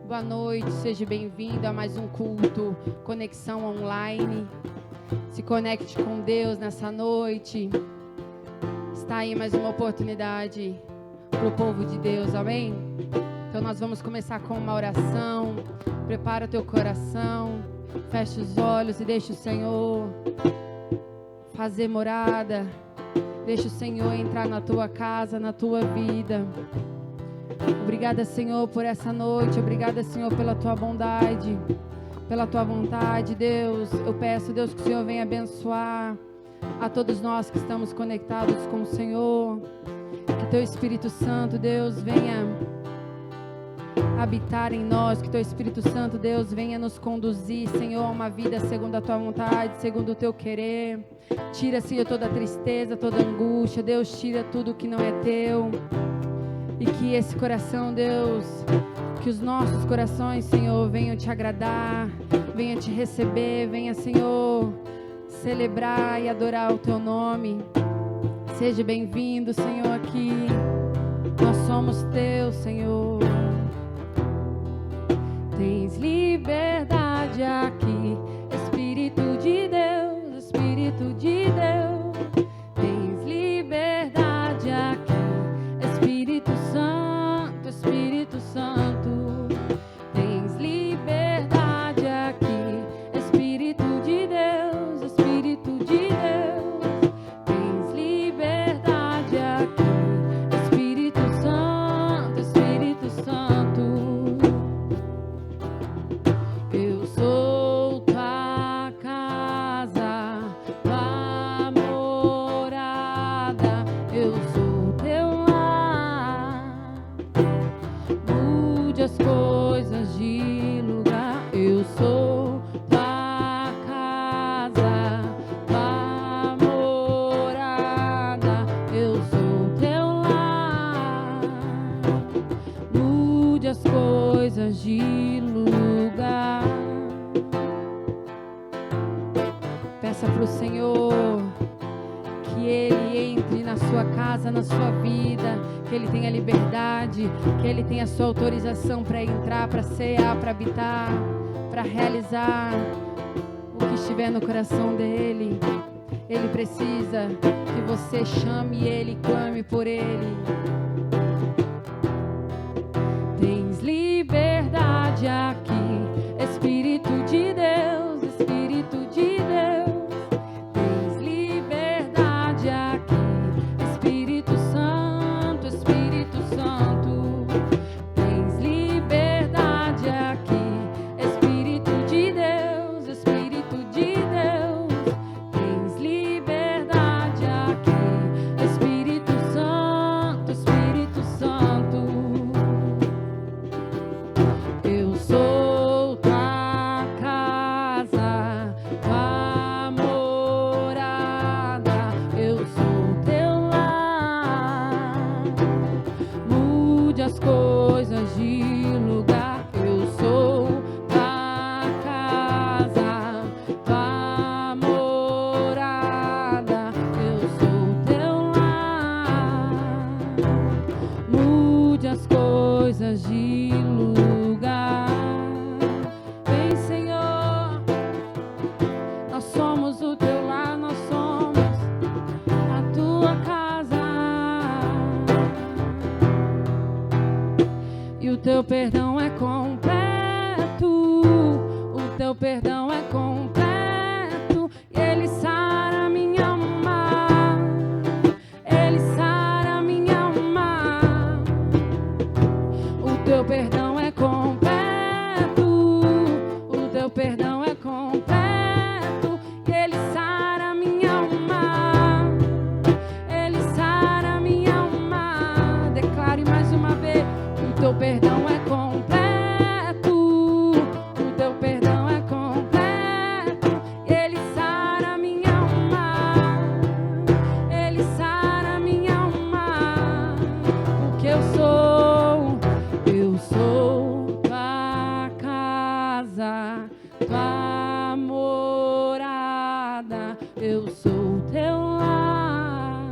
Boa noite, seja bem-vindo a mais um culto, conexão online. Se conecte com Deus nessa noite. Está aí mais uma oportunidade para o povo de Deus, amém? Então nós vamos começar com uma oração. Prepara o teu coração, fecha os olhos e deixa o Senhor fazer morada. Deixa o Senhor entrar na tua casa, na tua vida. Obrigada, Senhor, por essa noite. Obrigada, Senhor, pela tua bondade, pela tua vontade, Deus. Eu peço, Deus, que o Senhor venha abençoar a todos nós que estamos conectados com o Senhor. Que teu Espírito Santo, Deus, venha habitar em nós. Que teu Espírito Santo, Deus, venha nos conduzir, Senhor, a uma vida segundo a tua vontade, segundo o teu querer. Tira, Senhor, toda a tristeza, toda a angústia. Deus, tira tudo que não é teu. E que esse coração, Deus, que os nossos corações, Senhor, venham te agradar, venham te receber, venha, Senhor, celebrar e adorar o teu nome. Seja bem-vindo, Senhor, aqui. Nós somos teus, Senhor. Tens liberdade aqui, Espírito de Deus, Espírito de Deus. Tens liberdade aqui, Espírito Santo, Espírito Santo. Tens liberdade aqui, Espírito de Deus, Espírito de Deus. Tens liberdade aqui, Espírito Santo, Espírito Santo. Eu sou tua casa, tua morada. Eu sou teu lar. Mude as coisas de lugar. Eu sou tua casa, tua morada. Eu sou teu lar. Mude as coisas de lugar. Peça para o Senhor que Ele entre na sua casa, na sua vida, que Ele tenha liberdade, que Ele tenha a sua autorização para entrar, para cear, para habitar, para realizar o que estiver no coração dEle. Ele precisa que você chame Ele, clame por Ele. Tens liberdade aqui, Espírito de Deus, Espírito de Deus. Tens liberdade aqui, Espírito Santo, Espírito Santo. Tens liberdade aqui, Espírito de Deus, Espírito de Deus. Tens liberdade aqui, Espírito Santo, Espírito Santo. Eu sou tua casa, tua morada. Eu sou teu lar. Mude as coisas de lugar. Eu sou tua casa, tua morada. Eu sou teu lar. Mude as coisas de lugar. Vem, Senhor, nós somos o teu lar, nós somos a tua casa. E o teu perdão é completo, o teu perdão é completo. E Ele sara minha alma, Ele sara minha alma. O teu perdão é completo, o teu perdão é completo. E Ele sara minha alma, Ele sara minha alma. Declare mais uma vez: o teu perdão é completo, o teu perdão é completo. E Ele sara minha alma, Ele sara minha alma. Porque eu sou tua casa, tua morada. Eu sou teu lar.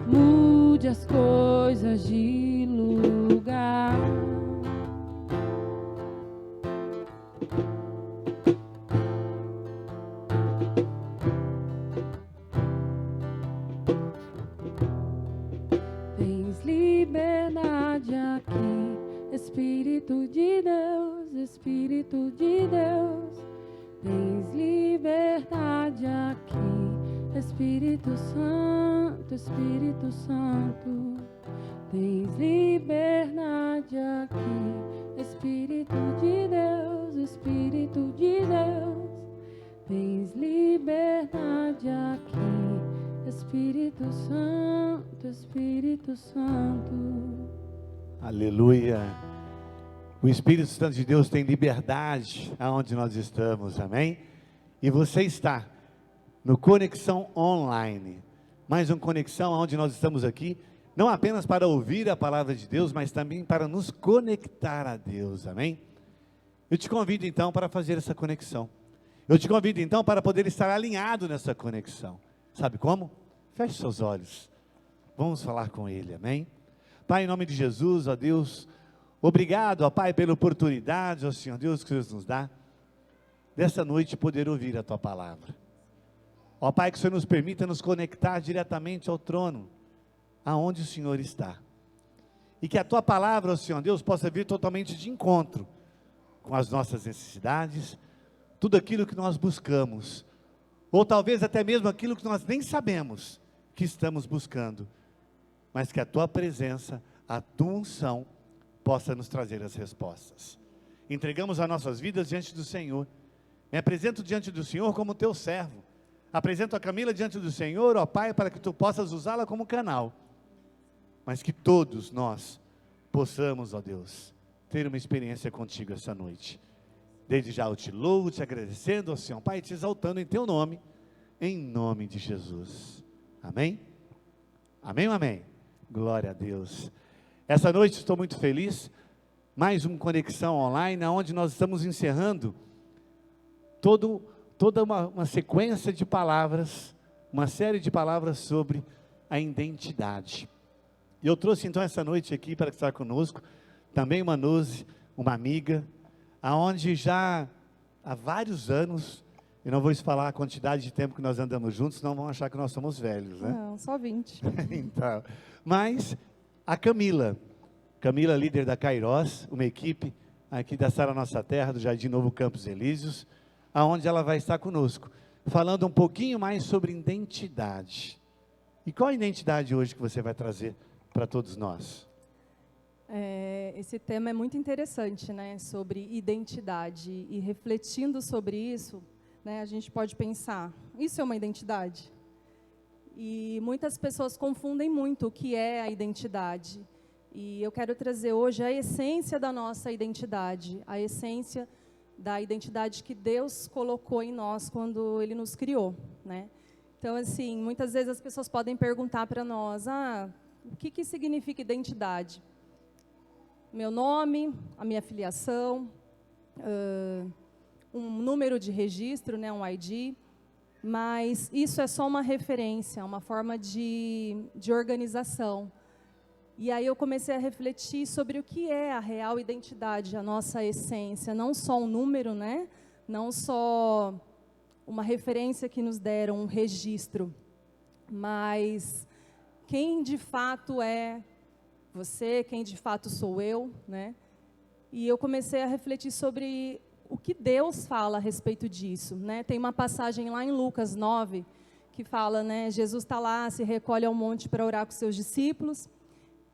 Mude as coisas de lugar. aqui, Espírito de Deus, Espírito de Deus, tens liberdade aqui, Espírito Santo, Espírito Santo, tens liberdade aqui, Espírito de Deus, Espírito de Deus, tens liberdade aqui, Espírito Santo, Espírito Santo. Aleluia. O Espírito Santo de Deus tem liberdade aonde nós estamos, amém? E você está no Conexão Online, mais uma conexão onde nós estamos aqui, não apenas para ouvir a palavra de Deus, mas também para nos conectar a Deus, amém? Eu te convido então para fazer essa conexão. Eu te convido então para poder estar alinhado nessa conexão. Sabe como? Feche seus olhos. Vamos falar com Ele, amém? Pai, em nome de Jesus, ó Deus, obrigado, ó Pai, pela oportunidade, ó Senhor Deus, que Deus nos dá, dessa noite poder ouvir a Tua palavra. Ó Pai, que o Senhor nos permita nos conectar diretamente ao trono, aonde o Senhor está. E que a Tua palavra, ó Senhor Deus, possa vir totalmente de encontro com as nossas necessidades, tudo aquilo que nós buscamos, ou talvez até mesmo aquilo que nós nem sabemos que estamos buscando, mas que a Tua presença, a Tua unção, possa nos trazer as respostas. Entregamos as nossas vidas diante do Senhor, me apresento diante do Senhor como Teu servo, apresento a Camila diante do Senhor, ó Pai, para que Tu possas usá-la como canal, mas que todos nós possamos, ó Deus, ter uma experiência contigo essa noite. Desde já eu te louvo, te agradecendo, ó Senhor, Pai, te exaltando em Teu nome, em nome de Jesus. Amém? Amém ou amém? Glória a Deus. Essa noite estou muito feliz, mais uma conexão online, onde nós estamos encerrando toda uma sequência de palavras, uma série de palavras sobre a identidade. E eu trouxe então essa noite aqui para estar conosco, também uma Nose, uma amiga, aonde já há vários anos, eu não vou falar a quantidade de tempo que nós andamos juntos, senão vão achar que nós somos velhos, né? Não, só 20. Então, mas a Camila, líder da Kairos, uma equipe aqui da Sara Nossa Terra, do Jardim Novo Campos Elíseos, aonde ela vai estar conosco, falando um pouquinho mais sobre identidade. E qual a identidade hoje que você vai trazer para todos nós? Esse tema é muito interessante, né, sobre identidade, e refletindo sobre isso, né, a gente pode pensar, isso é uma identidade? E muitas pessoas confundem muito o que é a identidade, e eu quero trazer hoje a essência da nossa identidade, a essência da identidade que Deus colocou em nós quando Ele nos criou, né? Então, assim, muitas vezes as pessoas podem perguntar para nós, o que significa identidade? Meu nome, a minha filiação, um número de registro, né, um ID, mas isso é só uma referência, uma forma de organização. E aí eu comecei a refletir sobre o que é a real identidade, a nossa essência, não só um número, né, não só uma referência que nos deram, um registro, mas quem de fato é você, quem de fato sou eu, né? E eu comecei a refletir sobre o que Deus fala a respeito disso, né? Tem uma passagem lá em Lucas 9, que fala, né? Jesus está lá, se recolhe ao monte para orar com seus discípulos,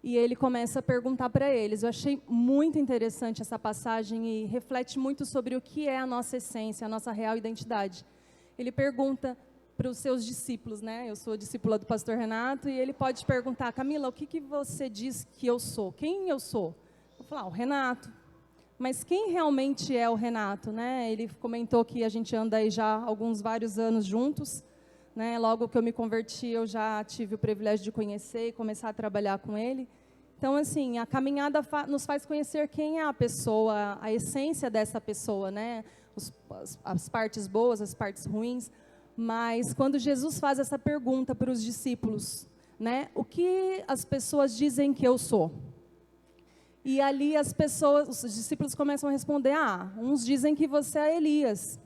e ele começa a perguntar para eles. Eu achei muito interessante essa passagem e reflete muito sobre o que é a nossa essência, a nossa real identidade. Ele pergunta para os seus discípulos, né? Eu sou discípula do pastor Renato, e ele pode perguntar, Camila, o que você diz que eu sou? Quem eu sou? Eu vou falar, o Renato. Mas quem realmente é o Renato, né? Ele comentou que a gente anda aí já há vários anos juntos, né? Logo que eu me converti, eu já tive o privilégio de conhecer e começar a trabalhar com ele. Então, assim, a caminhada nos faz conhecer quem é a pessoa, a essência dessa pessoa, né? As partes boas, as partes ruins. Mas quando Jesus faz essa pergunta para os discípulos, né, o que as pessoas dizem que eu sou? E ali os discípulos começam a responder, uns dizem que você é Elias,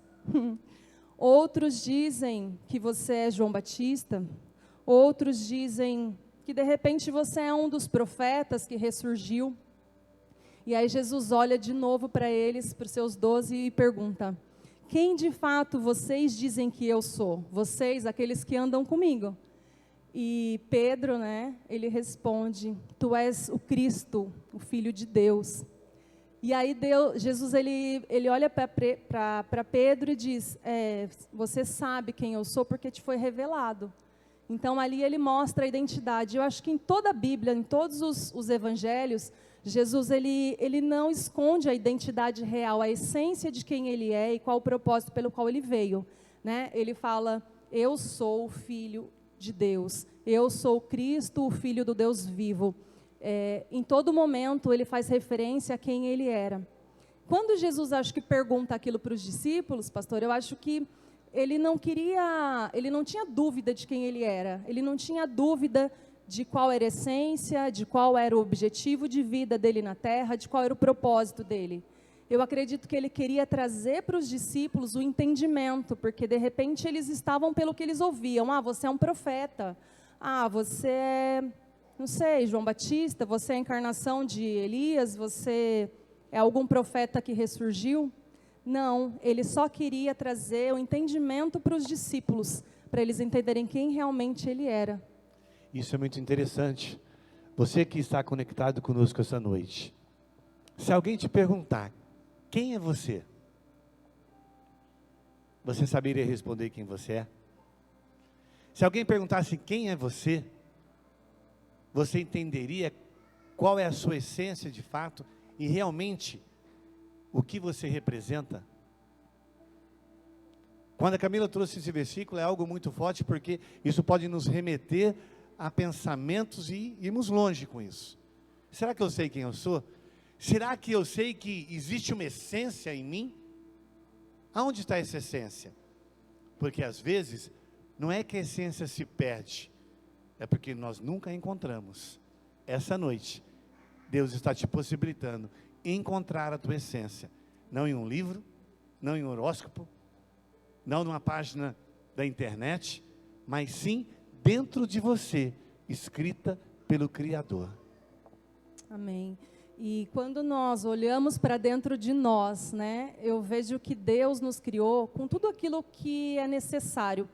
outros dizem que você é João Batista, outros dizem que de repente você é um dos profetas que ressurgiu. E aí Jesus olha de novo para eles, para os seus 12, e pergunta: quem de fato vocês dizem que eu sou? Vocês, aqueles que andam comigo. E Pedro, né, ele responde: tu és o Cristo, o Filho de Deus. E aí Jesus ele olha para Pedro e diz: você sabe quem eu sou porque te foi revelado. Então ali ele mostra a identidade. Eu acho que em toda a Bíblia, em todos os evangelhos, Jesus ele não esconde a identidade real, a essência de quem ele é e qual o propósito pelo qual ele veio, né? Ele fala: eu sou o Filho de Deus, eu sou o Cristo, o Filho do Deus vivo. Em todo momento ele faz referência a quem ele era. Quando Jesus, acho que pergunta aquilo para os discípulos, pastor, eu acho que ele não tinha dúvida de quem ele era, ele não tinha dúvida de qual era a essência, de qual era o objetivo de vida dele na terra, de qual era o propósito dele. Eu acredito que ele queria trazer para os discípulos o entendimento, porque de repente eles estavam pelo que eles ouviam: ah, você é um profeta, ah, você é, não sei, João Batista, você é a encarnação de Elias, você é algum profeta que ressurgiu. Não, ele só queria trazer o entendimento para os discípulos, para eles entenderem quem realmente ele era. Isso é muito interessante. Você que está conectado conosco essa noite, se alguém te perguntar: quem é você? Você saberia responder quem você é? Se alguém perguntasse quem é você, você entenderia qual é a sua essência de fato e realmente o que você representa? Quando a Camila trouxe esse versículo, é algo muito forte, porque isso pode nos remeter a pensamentos e irmos longe com isso. Será que eu sei quem eu sou? Será que eu sei que existe uma essência em mim? Aonde está essa essência? Porque às vezes, não é que a essência se perde, é porque nós nunca a encontramos. Essa noite, Deus está te possibilitando encontrar a tua essência, não em um livro, não em um horóscopo, não numa página da internet, mas sim dentro de você, escrita pelo Criador. Amém. E quando nós olhamos para dentro de nós, né, eu vejo que Deus nos criou com tudo aquilo que é necessário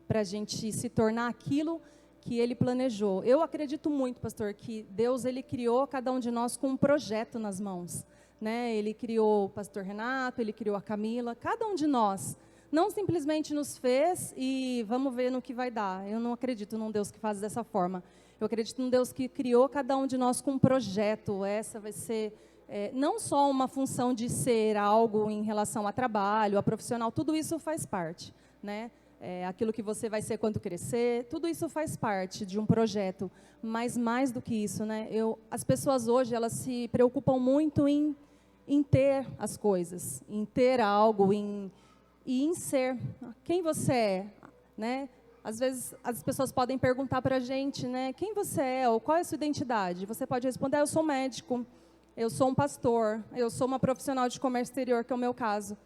para a gente se tornar aquilo que Ele planejou. Eu acredito muito, pastor, que Deus ele criou cada um de nós com um projeto nas mãos, né? Ele criou o pastor Renato, Ele criou a Camila, cada um de nós. Não simplesmente nos fez e vamos ver no que vai dar. Eu não acredito num Deus que faz dessa forma. Eu acredito num Deus que criou cada um de nós com um projeto. Essa vai ser não só uma função de ser algo em relação a trabalho, a profissional, tudo isso faz parte, né? Aquilo que você vai ser quando crescer, tudo isso faz parte de um projeto. Mas mais do que isso, né? As pessoas hoje, elas se preocupam muito em ter as coisas, em ter algo, e em ser quem você é, né? Às vezes as pessoas podem perguntar para a gente, né? Quem você é ou qual é a sua identidade? Você pode responder: eu sou médico, eu sou um pastor, eu sou uma profissional de comércio exterior, que é o meu caso.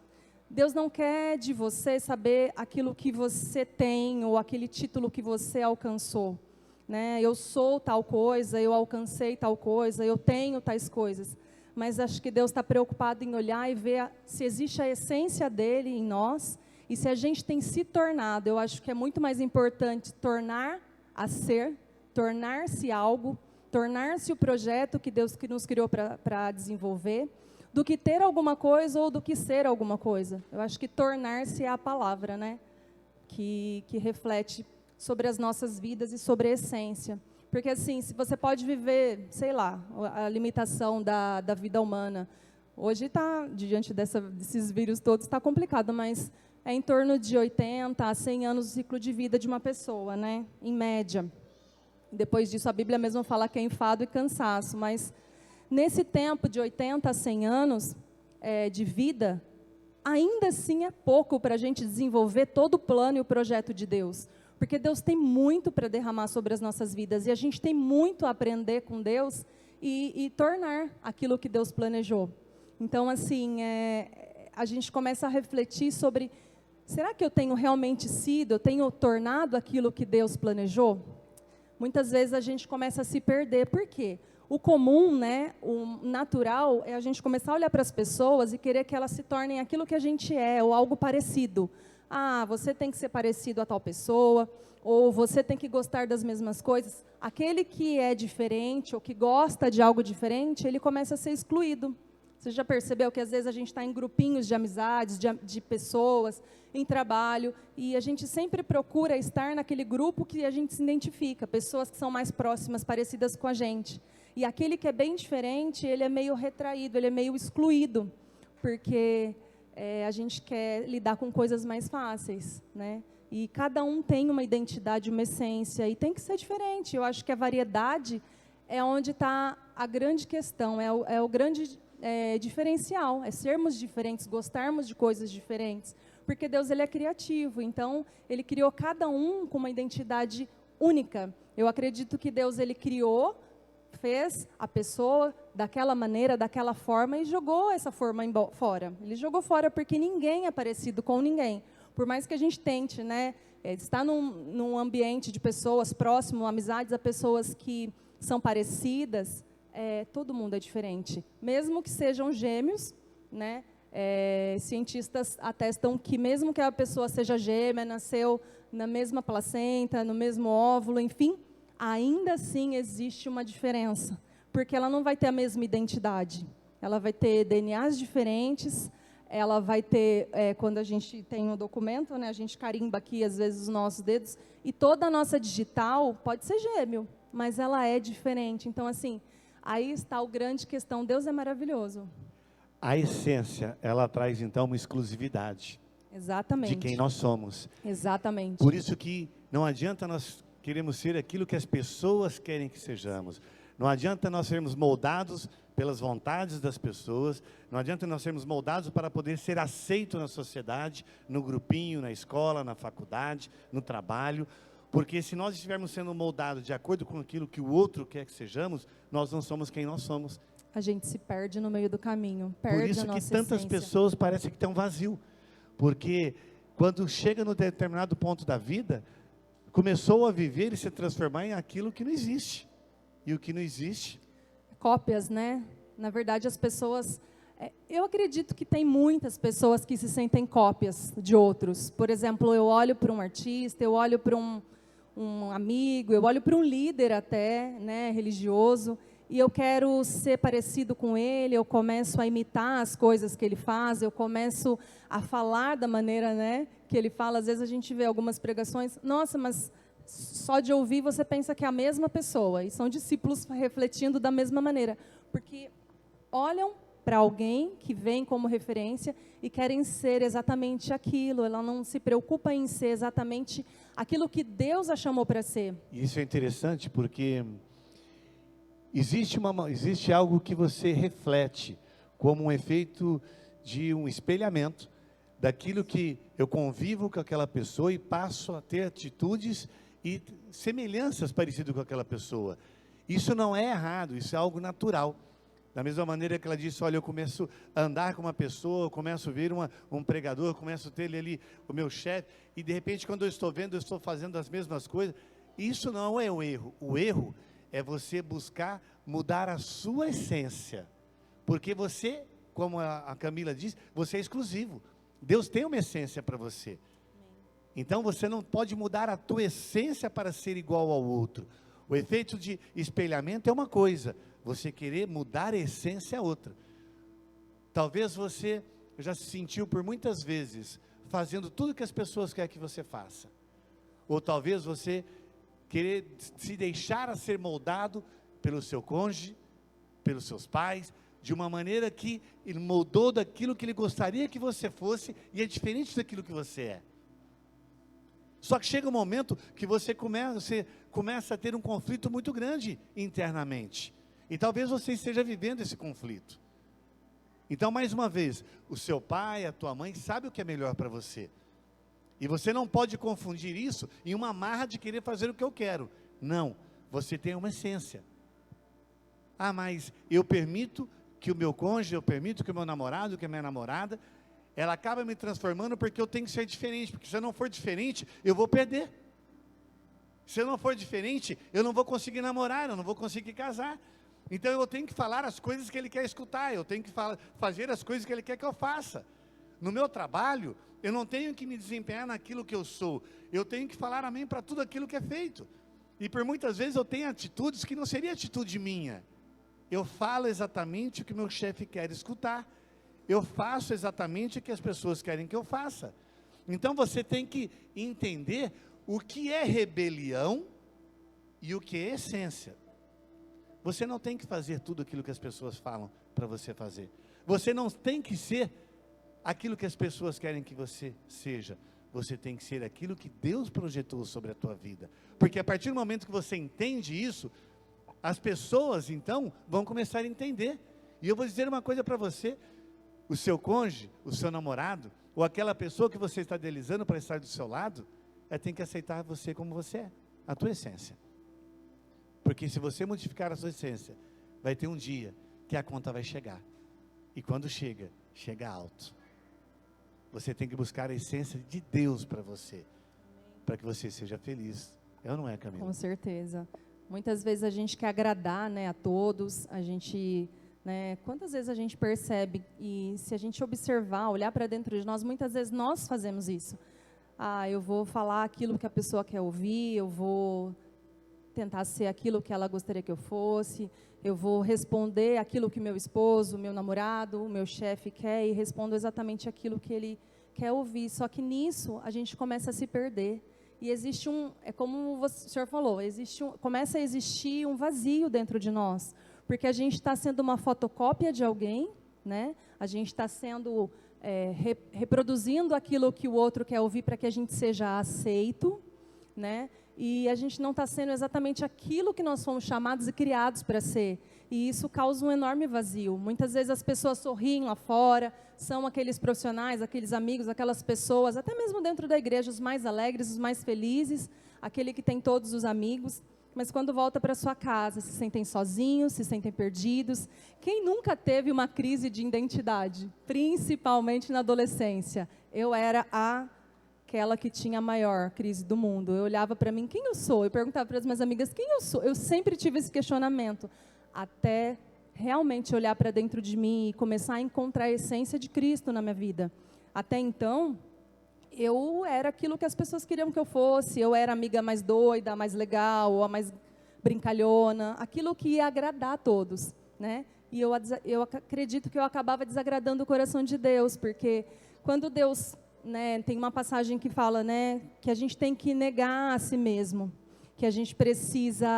Deus não quer de você saber aquilo que você tem ou aquele título que você alcançou, né? Eu sou tal coisa, eu alcancei tal coisa, eu tenho tais coisas. Mas acho que Deus está preocupado em olhar e ver se existe a essência dele em nós e se a gente tem se tornado. Eu acho que é muito mais importante tornar a ser, tornar-se algo, tornar-se o projeto que Deus nos criou para desenvolver, do que ter alguma coisa ou do que ser alguma coisa. Eu acho que tornar-se é a palavra, né? Que reflete sobre as nossas vidas e sobre a essência. Porque assim, se você pode viver, sei lá, a limitação da vida humana. Hoje está, diante desses vírus todos, está complicado, mas é em torno de 80 a 100 anos o ciclo de vida de uma pessoa, né? Em média. Depois disso, a Bíblia mesmo fala que é enfado e cansaço, mas nesse tempo de 80 a 100 anos de vida, ainda assim é pouco para a gente desenvolver todo o plano e o projeto de Deus. Porque Deus tem muito para derramar sobre as nossas vidas e a gente tem muito a aprender com Deus e tornar aquilo que Deus planejou. Então, assim, a gente começa a refletir sobre: será que eu tenho realmente sido, eu tenho tornado aquilo que Deus planejou? Muitas vezes a gente começa a se perder. Por quê? o comum, né, o natural, é a gente começar a olhar para as pessoas e querer que elas se tornem aquilo que a gente é, ou algo parecido. Ah, você tem que ser parecido a tal pessoa, ou você tem que gostar das mesmas coisas. Aquele que é diferente, ou que gosta de algo diferente, ele começa a ser excluído. Você já percebeu que às vezes a gente está em grupinhos de amizades, de pessoas, em trabalho, e a gente sempre procura estar naquele grupo que a gente se identifica, pessoas que são mais próximas, parecidas com a gente. E aquele que é bem diferente, ele é meio retraído, ele é meio excluído, porque a gente quer lidar com coisas mais fáceis, né? E cada um tem uma identidade, uma essência, e tem que ser diferente. Eu acho que a variedade é onde está a grande questão, é o grande diferencial, é sermos diferentes, gostarmos de coisas diferentes, porque Deus ele é criativo, então ele criou cada um com uma identidade única. Eu acredito que Deus ele criou, fez a pessoa daquela maneira, daquela forma e jogou essa forma fora. Ele jogou fora porque ninguém é parecido com ninguém. Por mais que a gente tente, né, estar num ambiente de pessoas próximo, amizades a pessoas que são parecidas, todo mundo é diferente. Mesmo que sejam gêmeos, né, cientistas atestam que mesmo que a pessoa seja gêmea, nasceu na mesma placenta, no mesmo óvulo, enfim, ainda assim existe uma diferença, porque ela não vai ter a mesma identidade. Ela vai ter DNAs diferentes, ela vai ter, quando a gente tem um documento, né, a gente carimba aqui, às vezes, os nossos dedos, e toda a nossa digital pode ser gêmeo, mas ela é diferente. Então, assim, aí está a grande questão. Deus é maravilhoso. A essência, ela traz, então, uma exclusividade. Exatamente. De quem nós somos. Exatamente. Por isso que não adianta nós queremos ser aquilo que as pessoas querem que sejamos. Não adianta nós sermos moldados pelas vontades das pessoas, não adianta nós sermos moldados para poder ser aceito na sociedade, no grupinho, na escola, na faculdade, no trabalho, porque se nós estivermos sendo moldados de acordo com aquilo que o outro quer que sejamos, nós não somos quem nós somos. A gente se perde no meio do caminho, perde a nossa essência. Por isso que tantas pessoas parecem que estão vazios, porque quando chega no determinado ponto da vida, começou a viver e se transformar em aquilo que não existe. E o que não existe? Cópias, né? Na verdade, as pessoas... eu acredito que tem muitas pessoas que se sentem cópias de outros. Por exemplo, eu olho para um artista, eu olho para um amigo, eu olho para um líder até, né, religioso, e eu quero ser parecido com ele, eu começo a imitar as coisas que ele faz, eu começo a falar da maneira, né, que ele fala. Às vezes a gente vê algumas pregações, nossa, mas só de ouvir você pensa que é a mesma pessoa, e são discípulos refletindo da mesma maneira, porque olham para alguém que vem como referência e querem ser exatamente aquilo. Ela não se preocupa em ser exatamente aquilo que Deus a chamou para ser. Isso é interessante porque existe algo que você reflete como um efeito de um espelhamento daquilo que eu convivo com aquela pessoa e passo a ter atitudes e semelhanças parecidas com aquela pessoa. Isso não é errado, isso é algo natural. Da mesma maneira que ela disse, olha, eu começo a andar com uma pessoa, eu começo a ver um pregador, eu começo a ter ali o meu chefe, e de repente quando eu estou vendo, eu estou fazendo as mesmas coisas. Isso não é o erro. O erro é você buscar mudar a sua essência. Porque você, como a Camila disse, você é exclusivo. Deus tem uma essência para você. Então você não pode mudar a tua essência para ser igual ao outro. O efeito de espelhamento é uma coisa, você querer mudar a essência é outra. Talvez você já se sentiu por muitas vezes fazendo tudo que as pessoas querem que você faça. Ou talvez você querer se deixar a ser moldado pelo seu cônjuge, pelos seus pais, de uma maneira que ele moldou daquilo que ele gostaria que você fosse, e é diferente daquilo que você é. Só que chega um momento que você começa a ter um conflito muito grande internamente. E talvez você esteja vivendo esse conflito. Então, mais uma vez, o seu pai, a tua mãe, sabe o que é melhor para você. E você não pode confundir isso em uma marra de querer fazer o que eu quero. Não, você tem uma essência. Ah, mas eu permito que o meu cônjuge, eu permito que o meu namorado, que a minha namorada, ela acaba me transformando porque eu tenho que ser diferente, porque se eu não for diferente, eu vou perder. Se eu não for diferente, eu não vou conseguir namorar, eu não vou conseguir casar. Então eu tenho que falar as coisas que ele quer escutar, eu tenho que fazer as coisas que ele quer que eu faça. No meu trabalho, eu não tenho que me desempenhar naquilo que eu sou, eu tenho que falar amém para tudo aquilo que é feito. E por muitas vezes eu tenho atitudes que não seria atitude minha. Eu falo exatamente o que meu chefe quer escutar, eu faço exatamente o que as pessoas querem que eu faça. Então você tem que entender o que é rebelião e o que é essência. Você não tem que fazer tudo aquilo que as pessoas falam para você fazer. Você não tem que ser aquilo que as pessoas querem que você seja. Você tem que ser aquilo que Deus projetou sobre a tua vida. Porque a partir do momento que você entende isso, as pessoas então vão começar a entender. E eu vou dizer uma coisa para você: o seu cônjuge, o seu namorado, ou aquela pessoa que você está idealizando para estar do seu lado, tem que aceitar você como você é, a tua essência. Porque se você modificar a sua essência, vai ter um dia que a conta vai chegar. E quando chega, chega alto. Você tem que buscar a essência de Deus para você, para que você seja feliz. Eu não é, Camila? Com certeza. Muitas vezes a gente quer agradar, né, a todos, a gente, né, quantas vezes a gente percebe, e se a gente observar, olhar para dentro de nós, muitas vezes nós fazemos isso. Eu vou falar aquilo que a pessoa quer ouvir, eu vou tentar ser aquilo que ela gostaria que eu fosse, eu vou responder aquilo que meu esposo, meu namorado, o meu chefe quer, e respondo exatamente aquilo que ele quer ouvir. Só que nisso a gente começa a se perder. E existe é como o senhor falou, começa a existir um vazio dentro de nós, porque a gente está sendo uma fotocópia de alguém, né? A gente está sendo, reproduzindo aquilo que o outro quer ouvir para que a gente seja aceito, né? E a gente não está sendo exatamente aquilo que nós fomos chamados e criados para ser. E isso causa um enorme vazio. Muitas vezes as pessoas sorriem lá fora, são aqueles profissionais, aqueles amigos, aquelas pessoas, até mesmo dentro da igreja, os mais alegres, os mais felizes, aquele que tem todos os amigos. Mas quando volta para sua casa, se sentem sozinhos, se sentem perdidos. Quem nunca teve uma crise de identidade? Principalmente na adolescência. Eu era aquela que tinha a maior crise do mundo. Eu olhava para mim, quem eu sou? Eu perguntava para as minhas amigas, quem eu sou? Eu sempre tive esse questionamento, até realmente olhar para dentro de mim e começar a encontrar a essência de Cristo na minha vida. Até então, eu era aquilo que as pessoas queriam que eu fosse, eu era a amiga mais doida, a mais legal, ou a mais brincalhona, aquilo que ia agradar a todos, né? E eu acredito que eu acabava desagradando o coração de Deus, porque quando Deus... né, tem uma passagem que fala, né, que a gente tem que negar a si mesmo, que a gente precisa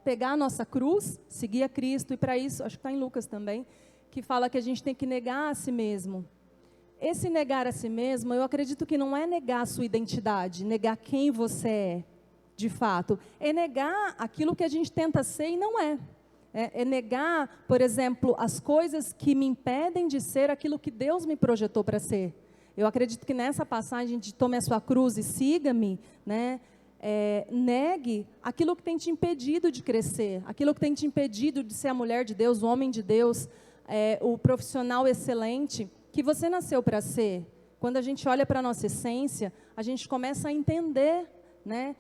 pegar a nossa cruz, seguir a Cristo, e para isso, acho que está em Lucas também, que fala que a gente tem que negar a si mesmo. Esse negar a si mesmo, eu acredito que não é negar a sua identidade, negar quem você é, de fato, é negar aquilo que a gente tenta ser e não é. É negar, por exemplo, as coisas que me impedem de ser aquilo que Deus me projetou para ser. Eu acredito que nessa passagem de tome a sua cruz e siga-me, né, negue aquilo que tem te impedido de crescer, aquilo que tem te impedido de ser a mulher de Deus, o homem de Deus, o profissional excelente que você nasceu para ser. Quando a gente olha para a nossa essência, a gente começa a entender, né,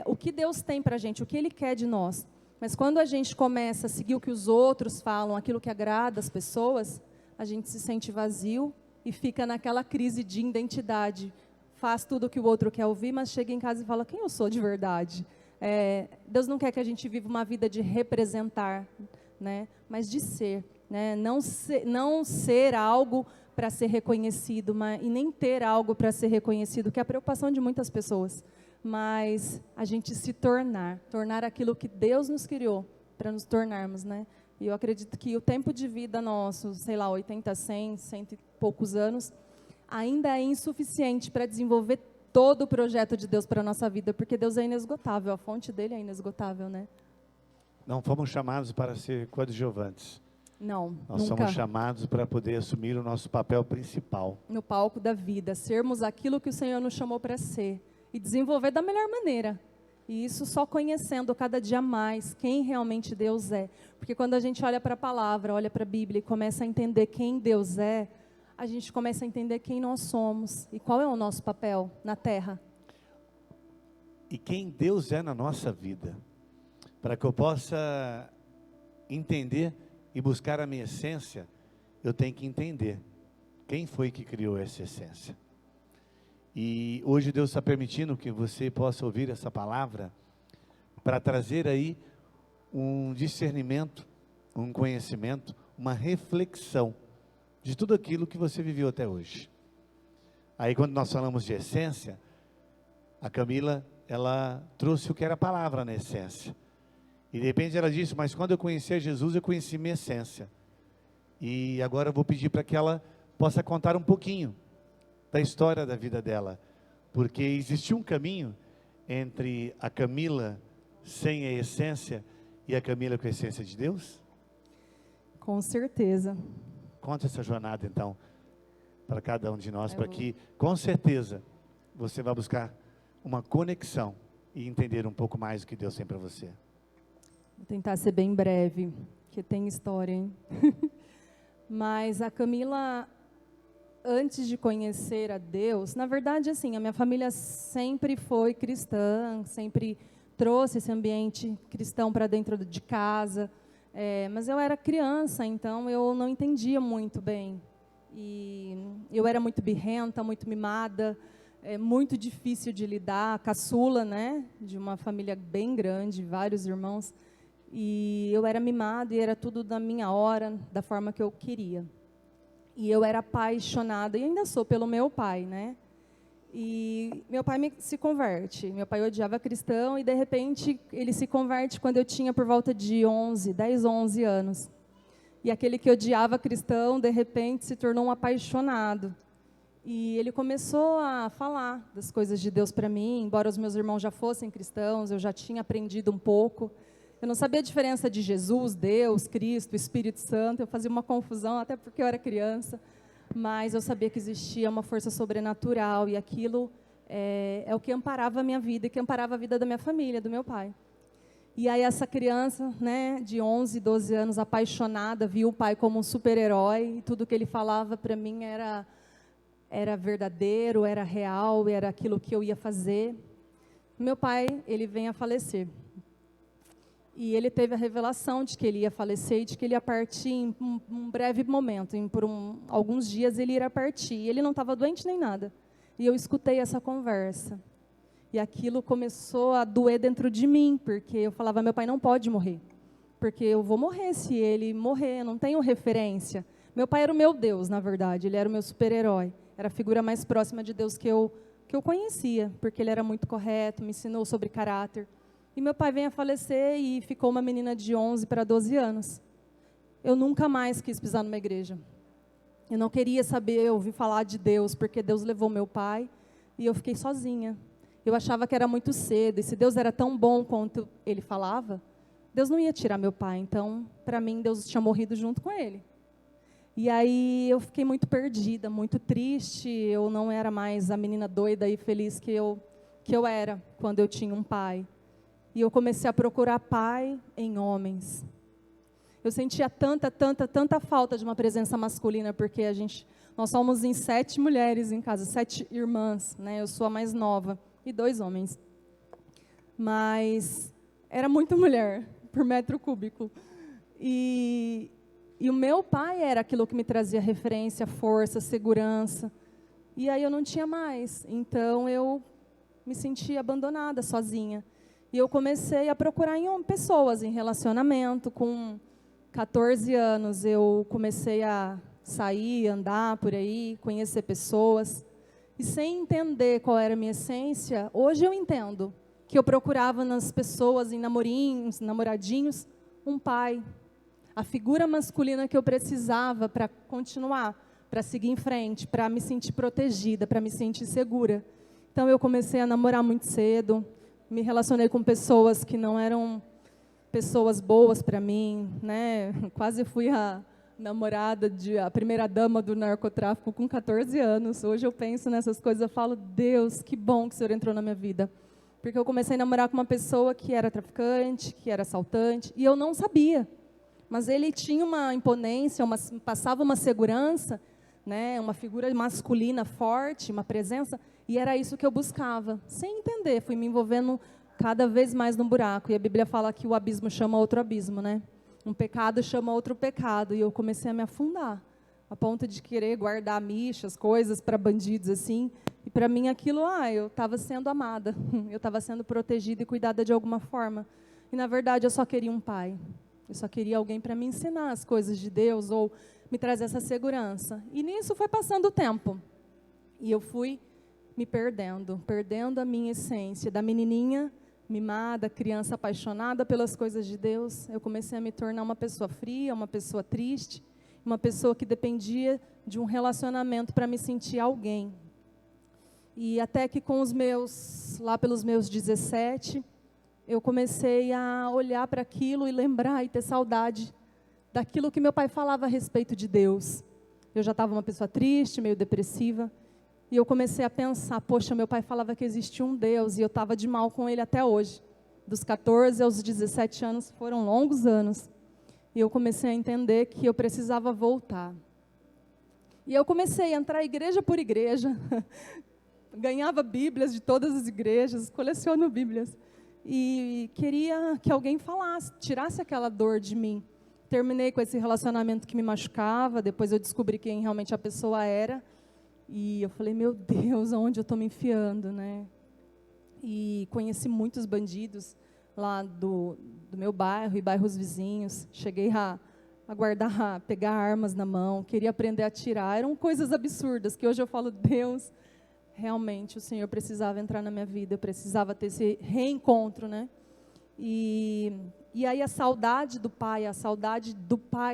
o que Deus tem para a gente, o que Ele quer de nós. Mas quando a gente começa a seguir o que os outros falam, aquilo que agrada as pessoas, a gente se sente vazio, e fica naquela crise de identidade, faz tudo o que o outro quer ouvir, mas chega em casa e fala, quem eu sou de verdade? Deus não quer que a gente viva uma vida de representar, né, mas de ser, né, não ser algo para ser reconhecido, e nem ter algo para ser reconhecido, que é a preocupação de muitas pessoas, mas a gente se tornar aquilo que Deus nos criou para nos tornarmos, né? E eu acredito que o tempo de vida nosso, sei lá, 80, 100 e poucos anos, ainda é insuficiente para desenvolver todo o projeto de Deus para a nossa vida, porque Deus é inesgotável, a fonte dele é inesgotável, né? Não fomos chamados para ser coadjuvantes. Não, Nós nunca. somos chamados para poder assumir o nosso papel principal. No palco da vida, sermos aquilo que o Senhor nos chamou para ser e desenvolver da melhor maneira. E isso só conhecendo cada dia mais quem realmente Deus é. Porque quando a gente olha para a palavra, olha para a Bíblia e começa a entender quem Deus é, a gente começa a entender quem nós somos e qual é o nosso papel na terra. E quem Deus é na nossa vida. Para que eu possa entender e buscar a minha essência, eu tenho que entender quem foi que criou essa essência. E hoje Deus está permitindo que você possa ouvir essa palavra para trazer aí um discernimento, um conhecimento, uma reflexão de tudo aquilo que você viveu até hoje. Aí quando nós falamos de essência, a Camila, ela trouxe o que era a palavra na essência. E de repente ela disse, mas quando eu conheci a Jesus, eu conheci minha essência. E agora eu vou pedir para que ela possa contar um pouquinho da história da vida dela. Porque existiu um caminho entre a Camila sem a essência e a Camila com a essência de Deus? Com certeza. Conta essa jornada então, para cada um de nós, para que com certeza você vá buscar uma conexão e entender um pouco mais do que Deus tem para você. Vou tentar ser bem breve, porque tem história, hein? Mas a Camila, antes de conhecer a Deus, na verdade, assim, a minha família sempre foi cristã, sempre trouxe esse ambiente cristão para dentro de casa, mas eu era criança, então eu não entendia muito bem. E eu era muito birrenta, muito mimada, muito difícil de lidar, caçula, né, de uma família bem grande, vários irmãos. E eu era mimada e era tudo da minha hora, da forma que eu queria. E eu era apaixonada, e ainda sou, pelo meu pai, né? E meu pai se converte. Meu pai odiava cristão e, de repente, ele se converte quando eu tinha por volta de 10, 11 anos. E aquele que odiava cristão, de repente, se tornou um apaixonado. E ele começou a falar das coisas de Deus para mim, embora os meus irmãos já fossem cristãos, eu já tinha aprendido um pouco. Eu não sabia a diferença de Jesus, Deus, Cristo, Espírito Santo. Eu fazia uma confusão, até porque eu era criança. Mas eu sabia que existia uma força sobrenatural. E aquilo é o que amparava a minha vida e que amparava a vida da minha família, do meu pai. E aí essa criança, né, de 11, 12 anos, apaixonada, viu o pai como um super-herói. E tudo que ele falava para mim era verdadeiro, era real, era aquilo que eu ia fazer. Meu pai, ele vem a falecer. E ele teve a revelação de que ele ia falecer e de que ele ia partir em um breve momento, alguns dias ele iria partir. E ele não estava doente nem nada. E eu escutei essa conversa. E aquilo começou a doer dentro de mim, porque eu falava, meu pai não pode morrer. Porque eu vou morrer se ele morrer, eu não tenho referência. Meu pai era o meu Deus, na verdade, ele era o meu super-herói. Era a figura mais próxima de Deus que eu conhecia, porque ele era muito correto, me ensinou sobre caráter. E meu pai vem a falecer e ficou uma menina de 11 para 12 anos. Eu nunca mais quis pisar numa igreja. Eu não queria saber, ouvir falar de Deus, porque Deus levou meu pai e eu fiquei sozinha. Eu achava que era muito cedo, e se Deus era tão bom quanto ele falava, Deus não ia tirar meu pai. Então, para mim, Deus tinha morrido junto com ele. E aí eu fiquei muito perdida, muito triste. Eu não era mais a menina doida e feliz que eu era quando eu tinha um pai. E eu comecei a procurar pai em homens. Eu sentia tanta falta de uma presença masculina, porque nós somos em 7 mulheres em casa, 7 irmãs, né? Eu sou a mais nova, e 2 homens. Mas era muita mulher por metro cúbico. E o meu pai era aquilo que me trazia referência, força, segurança. E aí eu não tinha mais. Então eu me sentia abandonada, sozinha. E eu comecei a procurar pessoas em relacionamento. Com 14 anos, eu comecei a sair, andar por aí, conhecer pessoas. E sem entender qual era a minha essência, hoje eu entendo que eu procurava nas pessoas, em namorinhos, namoradinhos, um pai. A figura masculina que eu precisava para continuar, para seguir em frente, para me sentir protegida, para me sentir segura. Então eu comecei a namorar muito cedo. Me relacionei com pessoas que não eram pessoas boas para mim, né? Quase fui a namorada, a primeira dama do narcotráfico com 14 anos. Hoje eu penso nessas coisas, eu falo, Deus, que bom que o Senhor entrou na minha vida. Porque eu comecei a namorar com uma pessoa que era traficante, que era assaltante, e eu não sabia. Mas ele tinha uma imponência, passava uma segurança, né? Uma figura masculina forte, uma presença. E era isso que eu buscava, sem entender. Fui me envolvendo cada vez mais no buraco. E a Bíblia fala que o abismo chama outro abismo, né? Um pecado chama outro pecado, e eu comecei a me afundar, a ponto de querer guardar michas, coisas para bandidos assim, e para mim aquilo, eu estava sendo amada, eu estava sendo protegida e cuidada de alguma forma, e na verdade eu só queria um pai, eu só queria alguém para me ensinar as coisas de Deus, ou me trazer essa segurança, e nisso foi passando o tempo, e eu fui me perdendo a minha essência, da menininha mimada, criança apaixonada pelas coisas de Deus, eu comecei a me tornar uma pessoa fria, uma pessoa triste, uma pessoa que dependia de um relacionamento para me sentir alguém. E até que lá pelos meus 17, eu comecei a olhar para aquilo e lembrar e ter saudade daquilo que meu pai falava a respeito de Deus. Eu já estava uma pessoa triste, meio depressiva, e eu comecei a pensar, poxa, meu pai falava que existia um Deus, e eu estava de mal com ele até hoje. Dos 14 aos 17 anos, foram longos anos. E eu comecei a entender que eu precisava voltar. E eu comecei a entrar igreja por igreja, ganhava bíblias de todas as igrejas, coleciono bíblias, e queria que alguém falasse, tirasse aquela dor de mim. Terminei com esse relacionamento que me machucava, depois eu descobri quem realmente a pessoa era, e eu falei, meu Deus, aonde eu estou me enfiando, né? E conheci muitos bandidos lá do meu bairro e bairros vizinhos. Cheguei a pegar armas na mão, queria aprender a atirar. Eram coisas absurdas, que hoje eu falo, Deus, realmente o Senhor precisava entrar na minha vida, eu precisava ter esse reencontro, né? E aí a saudade do Pai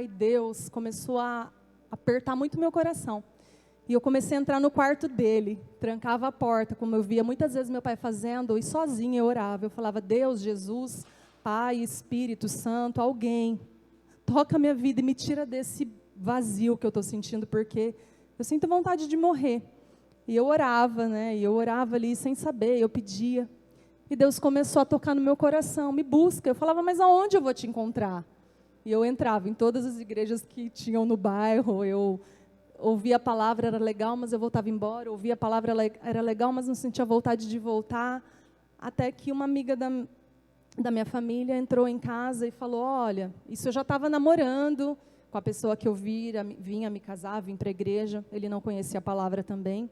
Deus, começou a apertar muito meu coração. E eu comecei a entrar no quarto dele, trancava a porta, como eu via muitas vezes meu pai fazendo, e sozinha eu orava. Eu falava, Deus, Jesus, Pai, Espírito Santo, alguém, toca a minha vida e me tira desse vazio que eu estou sentindo, porque eu sinto vontade de morrer. E eu orava, né? E eu orava ali sem saber, eu pedia. E Deus começou a tocar no meu coração, me busca. Eu falava, mas aonde eu vou te encontrar? E eu entrava em todas as igrejas que tinham no bairro, eu ouvia a palavra, era legal, mas eu voltava embora. Ouvia a palavra, era legal, mas não sentia vontade de voltar. Até que uma amiga da minha família entrou em casa e falou, olha, isso eu já estava namorando com a pessoa que eu vinha me casar, vim para a igreja. Ele não conhecia a palavra também.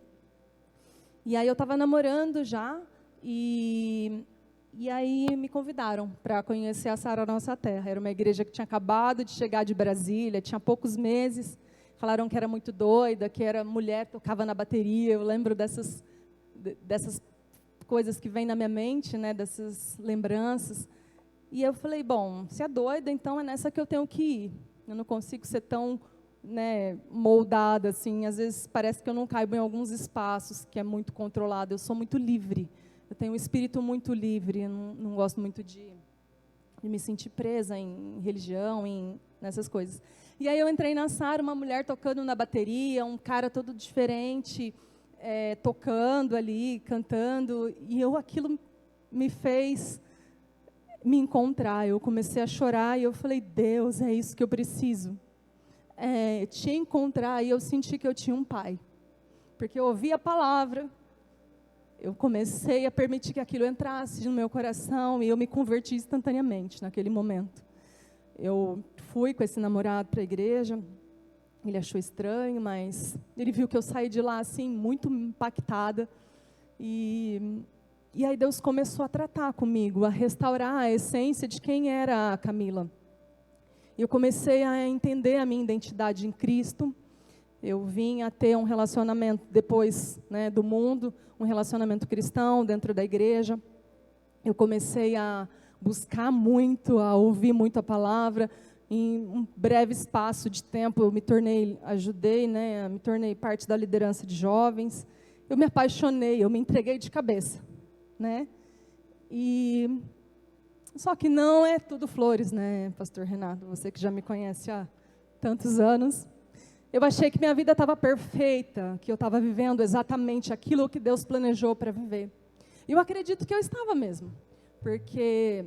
E aí eu estava namorando já, e aí me convidaram para conhecer a Sara Nossa Terra. Era uma igreja que tinha acabado de chegar de Brasília, tinha poucos meses. Falaram que era muito doida, que era mulher, tocava na bateria. Eu lembro dessas coisas que vêm na minha mente, né, dessas lembranças. E eu falei, bom, se é doida, então é nessa que eu tenho que ir. Eu não consigo ser tão, né, moldada assim. Às vezes parece que eu não caibo em alguns espaços que é muito controlado. Eu sou muito livre. Eu tenho um espírito muito livre. Eu não gosto muito de me sentir presa em religião, nessas coisas. E aí eu entrei na Sara, uma mulher tocando na bateria, um cara todo diferente, tocando ali, cantando, e aquilo me fez me encontrar. Eu comecei a chorar e eu falei, Deus, é isso que eu preciso. Te encontrar, e eu senti que eu tinha um pai. Porque eu ouvi a palavra, eu comecei a permitir que aquilo entrasse no meu coração, e eu me converti instantaneamente naquele momento. Eu fui com esse namorado para a igreja, ele achou estranho, mas ele viu que eu saí de lá assim, muito impactada, e aí Deus começou a tratar comigo, a restaurar a essência de quem era a Camila. Eu comecei a entender a minha identidade em Cristo. Eu vim a ter um relacionamento depois, né, do mundo, um relacionamento cristão dentro da igreja. Eu comecei a buscar muito, a ouvir muito a palavra. Em um breve espaço de tempo, eu me tornei parte da liderança de jovens. Eu me apaixonei, eu me entreguei de cabeça, né? Só que não é tudo flores, né, pastor Renato? Você que já me conhece há tantos anos. Eu achei que minha vida estava perfeita, que eu estava vivendo exatamente aquilo que Deus planejou para viver. E eu acredito que eu estava mesmo, porque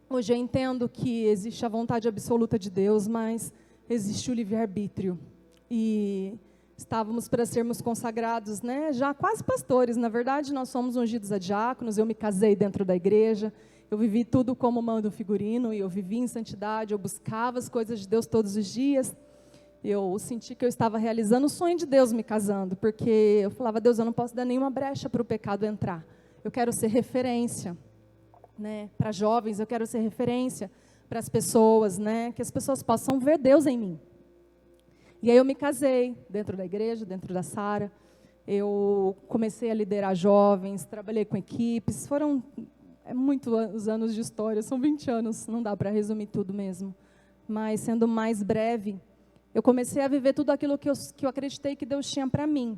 hoje eu entendo que existe a vontade absoluta de Deus, mas existe o livre-arbítrio. E estávamos para sermos consagrados, né? Já quase pastores. Na verdade, nós somos ungidos a diáconos. Eu me casei dentro da igreja. Eu vivi tudo como manda o figurino, e eu vivi em santidade, eu buscava as coisas de Deus todos os dias. Eu senti que eu estava realizando o sonho de Deus me casando, porque eu falava, Deus, eu não posso dar nenhuma brecha para o pecado entrar. Eu quero ser referência, né? Para jovens, eu quero ser referência para as pessoas, né? Que as pessoas possam ver Deus em mim. E aí eu me casei dentro da igreja, dentro da Sara. Eu comecei a liderar jovens, trabalhei com equipes, foram muitos anos de história, são 20 anos, não dá para resumir tudo mesmo. Mas, sendo mais breve, eu comecei a viver tudo aquilo que eu acreditei que Deus tinha para mim.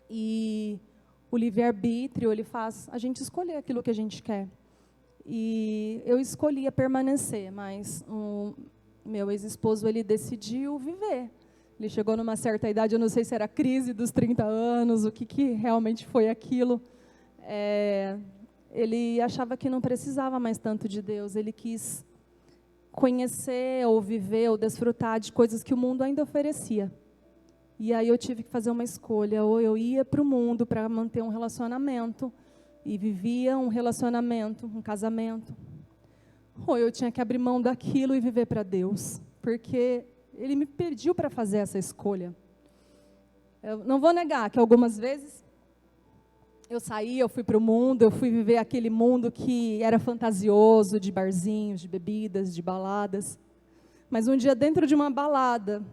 E o livre-arbítrio, ele faz a gente escolher aquilo que a gente quer. E eu escolhia permanecer, mas o meu ex-esposo, ele decidiu viver. Ele chegou numa certa idade, eu não sei se era a crise dos 30 anos, o que realmente foi aquilo. Ele achava que não precisava mais tanto de Deus, ele quis conhecer, ou viver, ou desfrutar de coisas que o mundo ainda oferecia. E aí eu tive que fazer uma escolha, ou eu ia para o mundo para manter um relacionamento, e vivia um relacionamento, um casamento, ou eu tinha que abrir mão daquilo e viver para Deus, porque Ele me pediu para fazer essa escolha. Eu não vou negar que algumas vezes eu saí, eu fui para o mundo, eu fui viver aquele mundo que era fantasioso, de barzinhos, de bebidas, de baladas. Mas um dia, dentro de uma balada,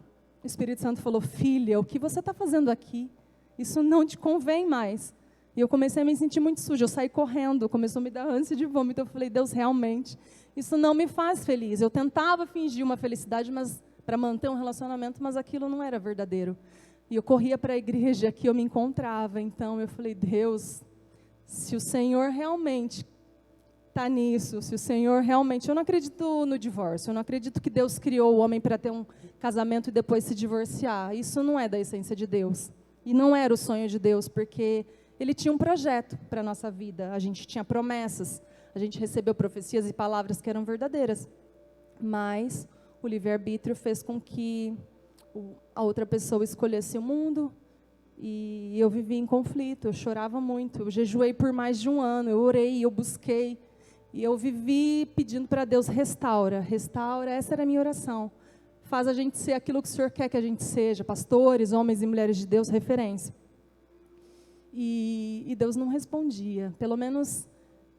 o Espírito Santo falou, filha, o que você está fazendo aqui? Isso não te convém mais. E eu comecei a me sentir muito suja, eu saí correndo, começou a me dar ânsia de vômito. Eu falei, Deus, realmente, isso não me faz feliz. Eu tentava fingir uma felicidade, mas para manter um relacionamento, mas aquilo não era verdadeiro. E eu corria para a igreja que eu me encontrava. Então eu falei, Deus, se o Senhor realmente está nisso, se o Senhor realmente... Eu não acredito no divórcio, eu não acredito que Deus criou o homem para ter um casamento e depois se divorciar. Isso não é da essência de Deus. E não era o sonho de Deus, porque Ele tinha um projeto para a nossa vida. A gente tinha promessas, a gente recebeu profecias e palavras que eram verdadeiras. Mas o livre-arbítrio fez com que a outra pessoa escolhesse o mundo, e eu vivi em conflito, eu chorava muito, eu jejuei por mais de 1 ano, eu orei, eu busquei, e eu vivi pedindo para Deus, restaura, essa era a minha oração, faz a gente ser aquilo que o Senhor quer que a gente seja, pastores, homens e mulheres de Deus, referência. E Deus não respondia, pelo menos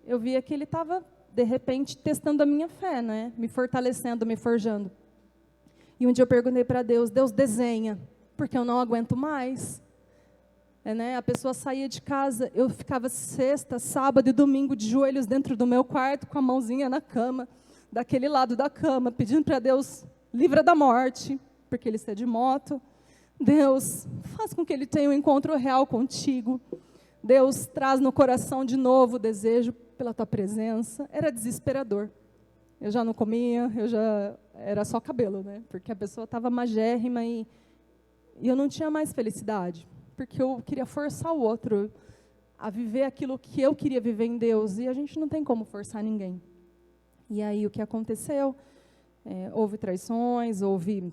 eu via que Ele estava, de repente, testando a minha fé, né? Me fortalecendo, me forjando. E um dia eu perguntei para Deus, Deus, desenha, porque eu não aguento mais. Né? A pessoa saía de casa, eu ficava sexta, sábado e domingo de joelhos dentro do meu quarto, com a mãozinha na cama, daquele lado da cama, pedindo para Deus, livra da morte, porque ele está de moto. Deus, faz com que ele tenha um encontro real contigo. Deus, traz no coração de novo o desejo pela tua presença. Era desesperador. Eu já não comia, era só cabelo, né? Porque a pessoa estava magérrima e eu não tinha mais felicidade, porque eu queria forçar o outro a viver aquilo que eu queria viver em Deus, e a gente não tem como forçar ninguém. E aí o que aconteceu? Houve traições, houve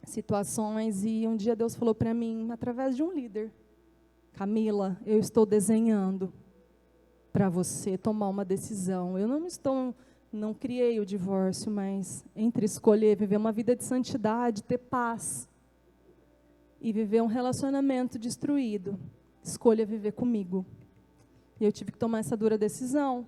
situações, e um dia Deus falou para mim, através de um líder, Camila, eu estou desenhando para você tomar uma decisão. Eu não criei o divórcio, mas entre escolher viver uma vida de santidade, ter paz, e viver um relacionamento destruído, escolha viver comigo. E eu tive que tomar essa dura decisão.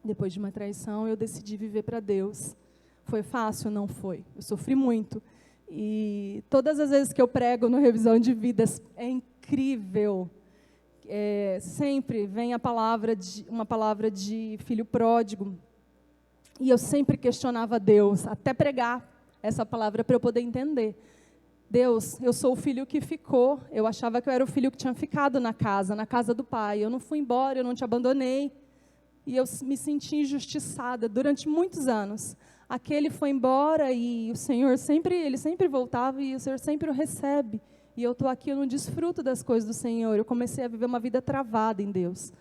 Depois de uma traição, eu decidi viver para Deus. Foi fácil? Não foi. Eu sofri muito. E todas as vezes que eu prego no Revisão de Vidas, é incrível. Sempre vem uma palavra de filho pródigo. E eu sempre questionava Deus, até pregar essa palavra para eu poder entender. Deus, eu sou o filho que ficou, eu achava que eu era o filho que tinha ficado na casa do pai. Eu não fui embora, eu não te abandonei. E eu me senti injustiçada durante muitos anos. Aquele foi embora e o Senhor ele sempre voltava e o Senhor sempre o recebe. E eu estou aqui, eu não desfruto das coisas do Senhor. Eu comecei a viver uma vida travada em Deus.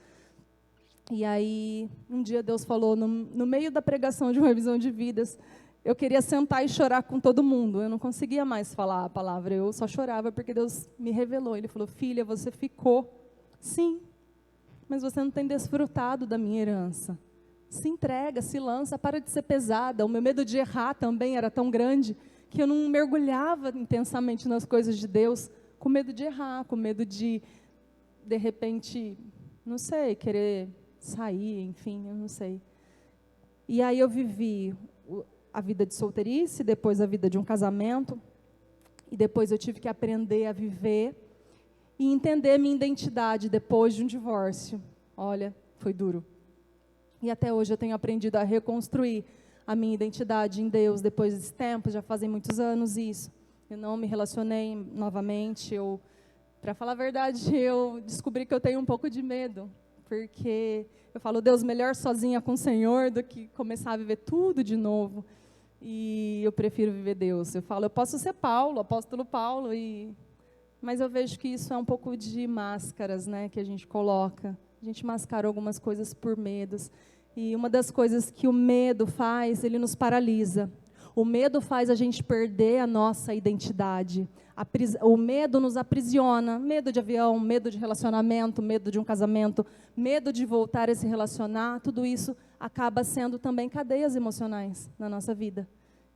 E aí, um dia Deus falou, no meio da pregação de uma revisão de vidas, eu queria sentar e chorar com todo mundo. Eu não conseguia mais falar a palavra, eu só chorava porque Deus me revelou. Ele falou: filha, você ficou. Sim, mas você não tem desfrutado da minha herança. Se entrega, se lança, para de ser pesada. O meu medo de errar também era tão grande que eu não mergulhava intensamente nas coisas de Deus, com medo de errar, com medo de repente, não sei, querer sair, enfim, eu não sei. E aí eu vivi a vida de solteirice, depois a vida de um casamento, e depois eu tive que aprender a viver e entender minha identidade depois de um divórcio. Olha, foi duro. E até hoje eu tenho aprendido a reconstruir a minha identidade em Deus depois desse tempo, já fazem muitos anos isso. Eu não me relacionei novamente, para falar a verdade, eu descobri que eu tenho um pouco de medo, porque eu falo: Deus, melhor sozinha com o Senhor do que começar a viver tudo de novo. E eu prefiro viver Deus. Eu falo: eu posso ser Paulo, apóstolo Paulo, mas eu vejo que isso é um pouco de máscaras, né, que a gente coloca. A gente mascara algumas coisas por medos. E uma das coisas que o medo faz, ele nos paralisa. O medo faz a gente perder a nossa identidade. O medo nos aprisiona. Medo de avião, medo de relacionamento, medo de um casamento, medo de voltar a se relacionar. Tudo isso acaba sendo também cadeias emocionais na nossa vida.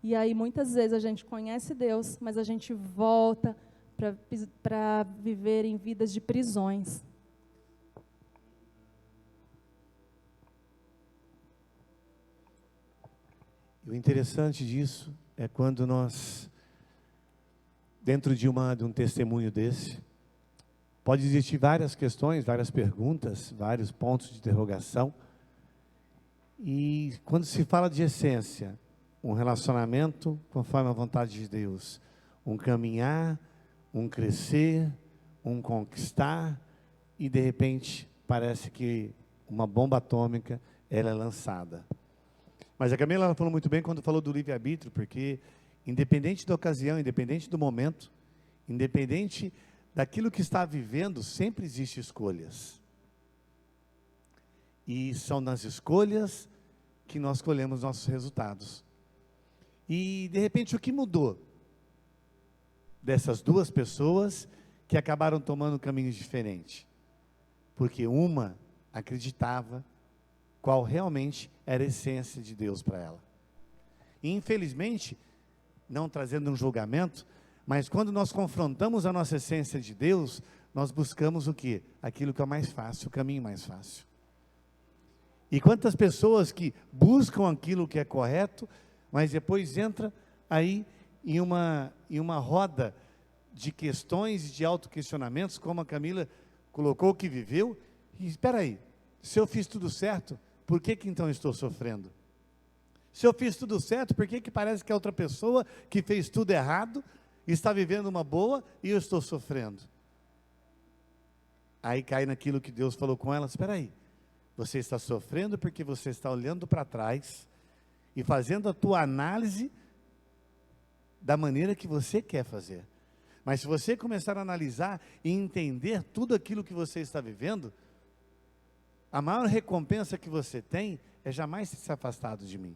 E aí, muitas vezes, a gente conhece Deus, mas a gente volta para viver em vidas de prisões. E o interessante disso é quando nós, dentro de um testemunho desse, pode existir várias questões, várias perguntas, vários pontos de interrogação. E quando se fala de essência, um relacionamento conforme a vontade de Deus, um caminhar, um crescer, um conquistar, e de repente parece que uma bomba atômica ela é lançada. Mas a Camila, ela falou muito bem quando falou do livre-arbítrio, porque independente da ocasião, independente do momento, independente daquilo que está vivendo, sempre existem escolhas. E são nas escolhas que nós colhemos nossos resultados. E, de repente, o que mudou dessas duas pessoas que acabaram tomando caminhos diferentes? Porque uma acreditava qual realmente era a essência de Deus para ela. E, infelizmente, não trazendo um julgamento, mas quando nós confrontamos a nossa essência de Deus, nós buscamos o quê? Aquilo que é mais fácil, o caminho mais fácil. E quantas pessoas que buscam aquilo que é correto, mas depois entra aí em uma roda de questões e de autoquestionamentos, como a Camila colocou que viveu, e espera aí, se eu fiz tudo certo, por que então estou sofrendo? Se eu fiz tudo certo, por que parece que a outra pessoa que fez tudo errado está vivendo uma boa e eu estou sofrendo? Aí cai naquilo que Deus falou com ela: espera aí, você está sofrendo porque você está olhando para trás e fazendo a tua análise da maneira que você quer fazer. Mas se você começar a analisar e entender tudo aquilo que você está vivendo, a maior recompensa que você tem é jamais se afastado de mim.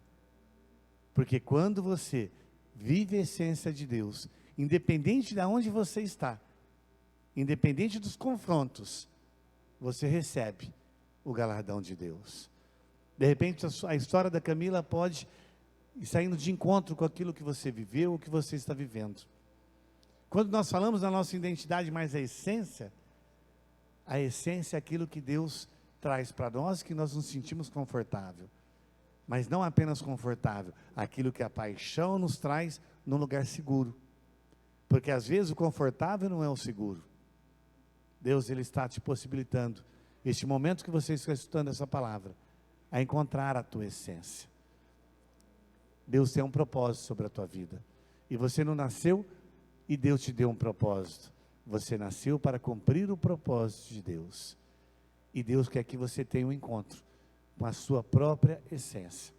Porque quando você vive a essência de Deus, independente de onde você está, independente dos confrontos, você recebe o galardão de Deus. De repente a história da Camila pode ir saindo de encontro com aquilo que você viveu, o que você está vivendo. Quando nós falamos da nossa identidade, mais a essência é aquilo que Deus traz para nós, que nós nos sentimos confortável. Mas não apenas confortável, aquilo que a paixão nos traz num lugar seguro. Porque às vezes o confortável não é o seguro. Deus, Ele está te possibilitando, este momento que você está escutando essa palavra, a encontrar a tua essência. Deus tem um propósito sobre a tua vida. E você não nasceu e Deus te deu um propósito. Você nasceu para cumprir o propósito de Deus. E Deus quer que você tenha um encontro com a sua própria essência.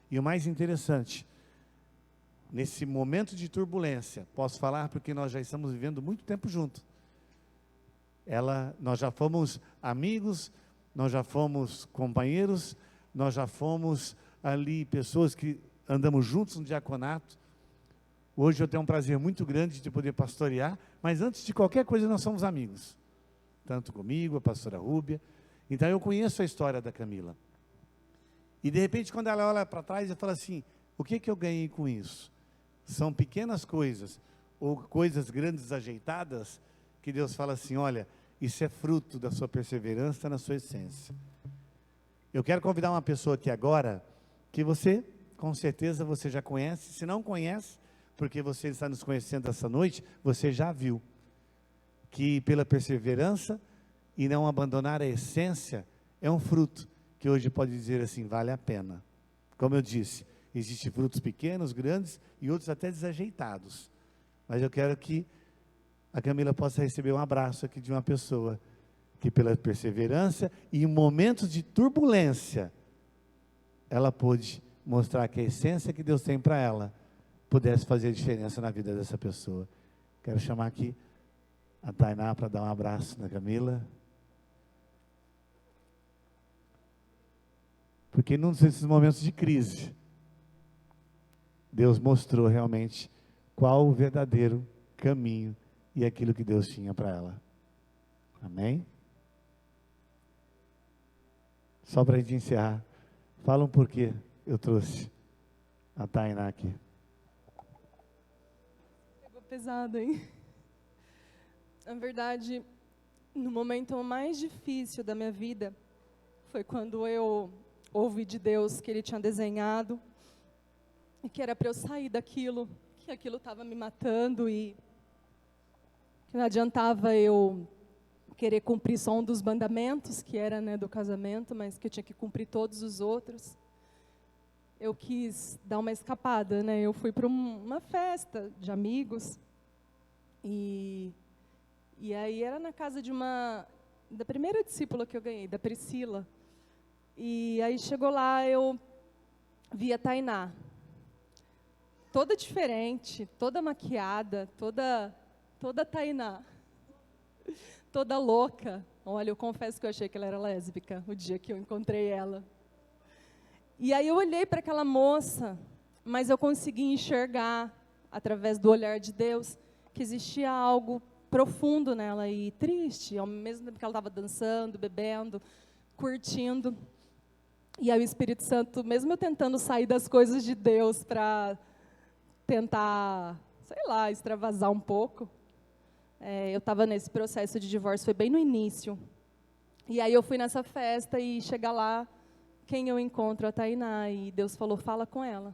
E o mais interessante, nesse momento de turbulência, posso falar porque nós já estamos vivendo muito tempo juntos. Nós já fomos amigos, nós já fomos companheiros, nós já fomos ali pessoas que andamos juntos no diaconato. Hoje eu tenho um prazer muito grande de poder pastorear, mas antes de qualquer coisa nós somos amigos. Tanto comigo, a pastora Rúbia. Então eu conheço a história da Camila. E de repente quando ela olha para trás, ela fala assim, o que eu ganhei com isso? São pequenas coisas, ou coisas grandes ajeitadas, que Deus fala assim, olha, isso é fruto da sua perseverança na sua essência. Eu quero convidar uma pessoa aqui agora, que você, com certeza você já conhece, se não conhece, porque você está nos conhecendo essa noite, você já viu, que pela perseverança e não abandonar a essência, é um fruto, que hoje pode dizer assim, vale a pena. Como eu disse, existem frutos pequenos, grandes, e outros até desajeitados. Mas eu quero que a Camila possa receber um abraço aqui de uma pessoa, que pela perseverança e em momentos de turbulência, ela pôde mostrar que a essência que Deus tem para ela, pudesse fazer diferença na vida dessa pessoa. Quero chamar aqui a Tainá para dar um abraço na Camila. Porque num desses momentos de crise, Deus mostrou realmente qual o verdadeiro caminho e aquilo que Deus tinha para ela. Amém? Só para a gente encerrar, fala um porquê eu trouxe a Tainá aqui. Pegou pesado, hein? Na verdade, no momento mais difícil da minha vida, foi quando eu ouvi de Deus que Ele tinha desenhado, e que era para eu sair daquilo, que aquilo estava me matando, e que não adiantava eu querer cumprir só um dos mandamentos, que era, né, do casamento, mas que eu tinha que cumprir todos os outros. Eu quis dar uma escapada, né? Eu fui para uma festa de amigos, e aí era na casa da primeira discípula que eu ganhei, da Priscila. E aí chegou lá, eu vi a Tainá, toda diferente, toda maquiada, toda Tainá, toda louca. Olha, eu confesso que eu achei que ela era lésbica, o dia que eu encontrei ela. E aí eu olhei para aquela moça, mas eu consegui enxergar, através do olhar de Deus, que existia algo profundo nela e triste, ao mesmo tempo que ela estava dançando, bebendo, curtindo. E aí o Espírito Santo, mesmo eu tentando sair das coisas de Deus para tentar, sei lá, extravasar um pouco, eu estava nesse processo de divórcio, foi bem no início. E aí eu fui nessa festa e chegar lá, quem eu encontro? A Tainá. E Deus falou, fala com ela.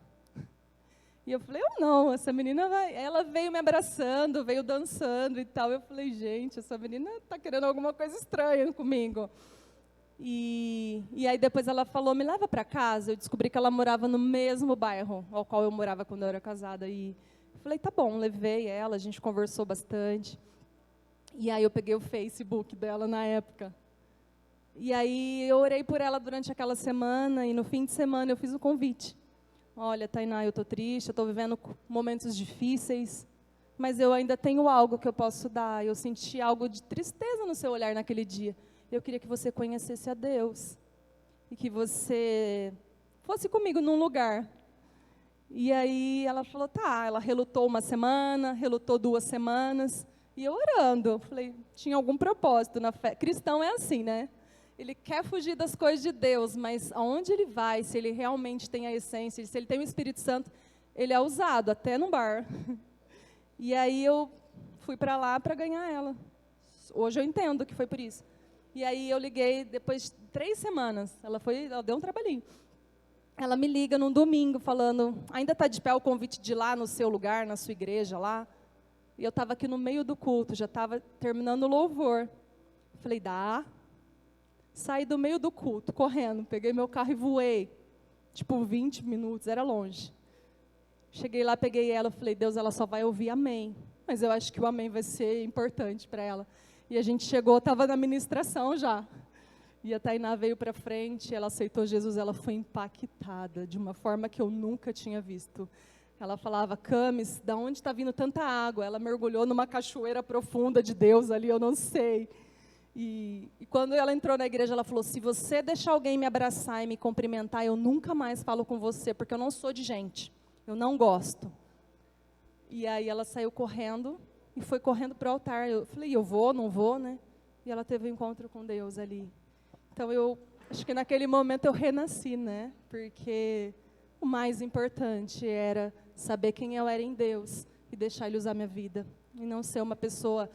E eu falei, eu não, essa menina vai... Ela veio me abraçando, veio dançando e tal. Eu falei, gente, essa menina está querendo alguma coisa estranha comigo. E aí depois ela falou, me leva para casa. Eu descobri que ela morava no mesmo bairro ao qual eu morava quando eu era casada. E eu falei, tá bom, levei ela, a gente conversou bastante. E aí eu peguei o Facebook dela na época. E aí eu orei por ela durante aquela semana, e no fim de semana eu fiz o convite. Olha, Tainá, eu estou triste, eu estou vivendo momentos difíceis, mas eu ainda tenho algo que eu posso dar. Eu senti algo de tristeza no seu olhar naquele dia. Eu queria que você conhecesse a Deus, e que você fosse comigo num lugar. E aí ela falou, tá, ela relutou uma semana, relutou 2 semanas, e eu orando. Eu falei, tinha algum propósito na fé. Cristão é assim, né? Ele quer fugir das coisas de Deus, mas aonde ele vai, se ele realmente tem a essência, se ele tem o Espírito Santo, ele é usado, até no bar. E aí eu fui para lá para ganhar ela. Hoje eu entendo que foi por isso. E aí eu liguei, depois de 3 semanas, ela deu um trabalhinho. Ela me liga num domingo, falando, ainda está de pé o convite de ir lá no seu lugar, na sua igreja lá? E eu estava aqui no meio do culto, já estava terminando o louvor. Falei, dá. Saí do meio do culto, correndo, peguei meu carro e voei. Tipo, 20 minutos, era longe. Cheguei lá, peguei ela, falei, Deus, ela só vai ouvir amém. Mas eu acho que o amém vai ser importante para ela. E a gente chegou, estava na ministração já. E a Tainá veio para frente, ela aceitou Jesus, ela foi impactada de uma forma que eu nunca tinha visto. Ela falava, Camis, da onde está vindo tanta água? Ela mergulhou numa cachoeira profunda de Deus ali, eu não sei. E quando ela entrou na igreja, ela falou, se você deixar alguém me abraçar e me cumprimentar, eu nunca mais falo com você, porque eu não sou de gente, eu não gosto. E aí ela saiu correndo e foi correndo para o altar. Eu falei, eu vou, não vou, né? E ela teve um encontro com Deus ali. Então eu acho que naquele momento eu renasci, né? Porque o mais importante era saber quem eu era em Deus e deixar Ele usar minha vida. E não ser uma pessoa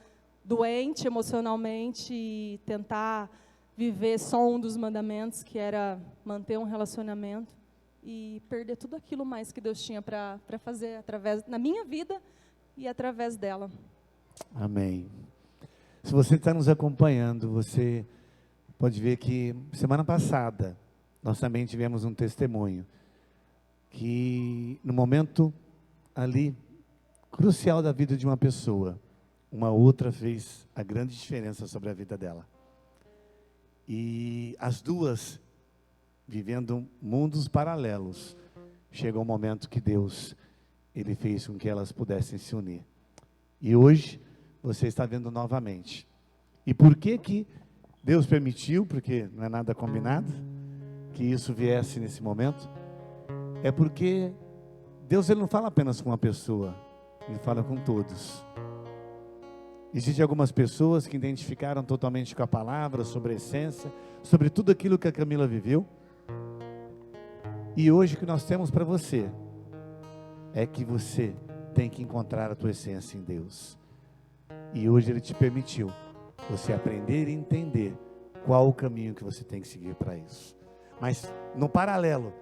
doente emocionalmente e tentar viver só um dos mandamentos, que era manter um relacionamento, e perder tudo aquilo mais que Deus tinha para fazer na minha vida e através dela. Amém. Se você está nos acompanhando, você pode ver que semana passada nós também tivemos um testemunho que no momento ali crucial da vida de uma pessoa, uma outra fez a grande diferença sobre a vida dela. E as duas, vivendo mundos paralelos, chegou um momento que Deus, Ele fez com que elas pudessem se unir. E hoje, você está vendo novamente. E por que Deus permitiu, porque não é nada combinado, que isso viesse nesse momento? É porque Deus, Ele não fala apenas com uma pessoa, Ele fala com todos. Existem algumas pessoas que identificaram totalmente com a palavra, sobre a essência, sobre tudo aquilo que a Camila viveu. E hoje o que nós temos para você é que você tem que encontrar a tua essência em Deus. E hoje Ele te permitiu você aprender e entender qual o caminho que você tem que seguir para isso. Mas no paralelo,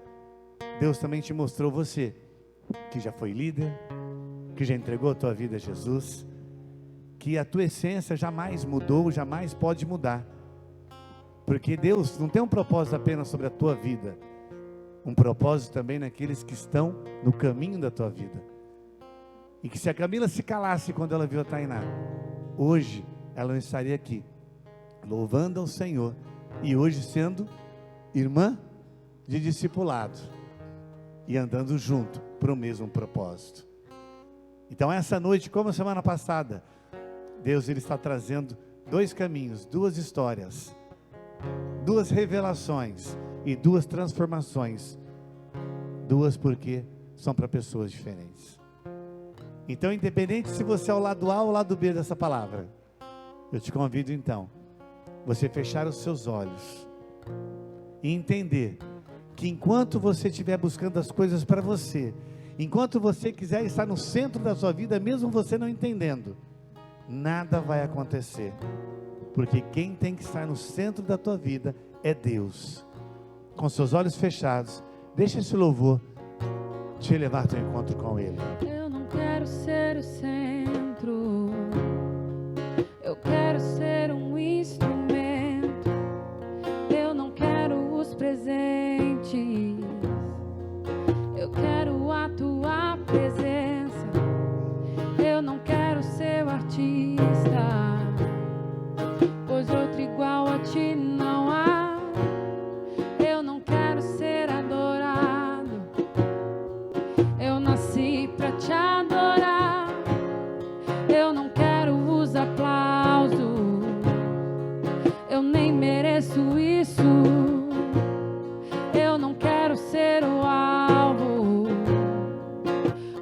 Deus também te mostrou você, que já foi líder, que já entregou a tua vida a Jesus, que a tua essência jamais mudou, jamais pode mudar. Porque Deus não tem um propósito apenas sobre a tua vida, um propósito também naqueles que estão no caminho da tua vida. E que se a Camila se calasse quando ela viu a Tainá, hoje ela não estaria aqui, louvando ao Senhor, e hoje sendo irmã de discipulado, e andando junto para o mesmo propósito. Então essa noite, como a semana passada, Deus, Ele está trazendo dois caminhos, duas histórias, duas revelações e duas transformações. Duas porque são para pessoas diferentes. Então, independente se você é o lado A ou o lado B dessa palavra, eu te convido então, você fechar os seus olhos e entender que enquanto você estiver buscando as coisas para você, enquanto você quiser estar no centro da sua vida, mesmo você não entendendo, nada vai acontecer, porque quem tem que estar no centro da tua vida é Deus. Com seus olhos fechados, deixa esse louvor te levar ao teu encontro com Ele. Eu não quero ser o centro, eu quero ser um instrumento. Eu não quero os presentes, eu quero a tua presença. Eu não quero ser o artista, pois outro igual a ti não há. Eu não quero ser adorado, eu nasci pra te adorar. Eu não quero os aplausos, eu nem mereço isso. Eu não quero ser o alvo,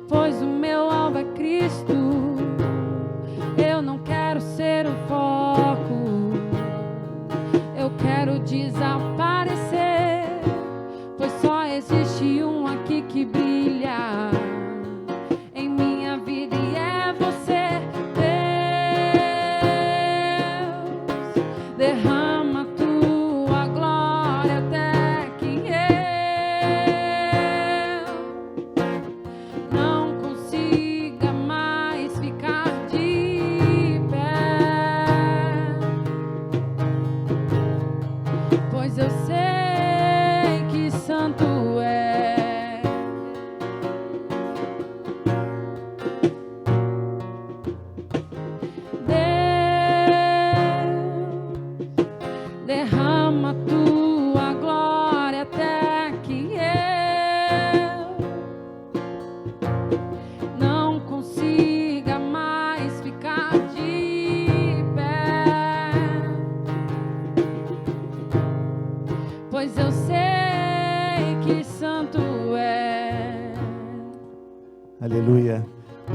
pois o meu alvo é Cristo. Eu não quero ser o foco, eu quero desaparecer, pois só existe um aqui que brilha em minha vida e é você, Deus.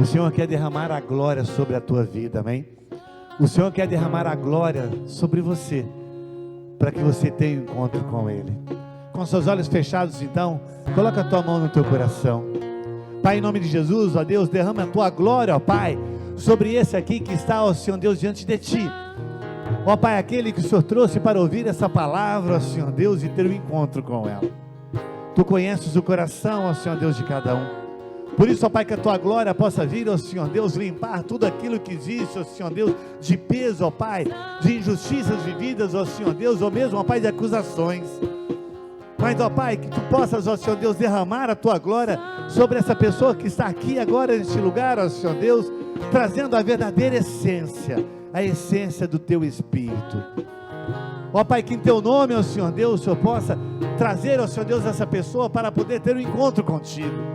O Senhor quer derramar a glória sobre a tua vida, amém? O Senhor quer derramar a glória sobre você, para que você tenha um encontro com Ele. Com seus olhos fechados, então, coloca a tua mão no teu coração. Pai, em nome de Jesus, ó Deus, derrama a tua glória, ó Pai, sobre esse aqui que está, ó Senhor Deus, diante de ti. Ó Pai, aquele que o Senhor trouxe para ouvir essa palavra, ó Senhor Deus, e ter um encontro com ela. Tu conheces o coração, ó Senhor Deus, de cada um. Por isso, ó Pai, que a tua glória possa vir, ó Senhor Deus, limpar tudo aquilo que existe, ó Senhor Deus, de peso, ó Pai, de injustiças vividas, ó Senhor Deus, ou mesmo, ó Pai, de acusações. Mas, ó Pai, que tu possas, ó Senhor Deus, derramar a tua glória sobre essa pessoa que está aqui agora neste lugar, ó Senhor Deus, trazendo a verdadeira essência, a essência do teu Espírito. Ó Pai, que em teu nome, ó Senhor Deus, o Senhor possa trazer, ó Senhor Deus, essa pessoa para poder ter um encontro contigo.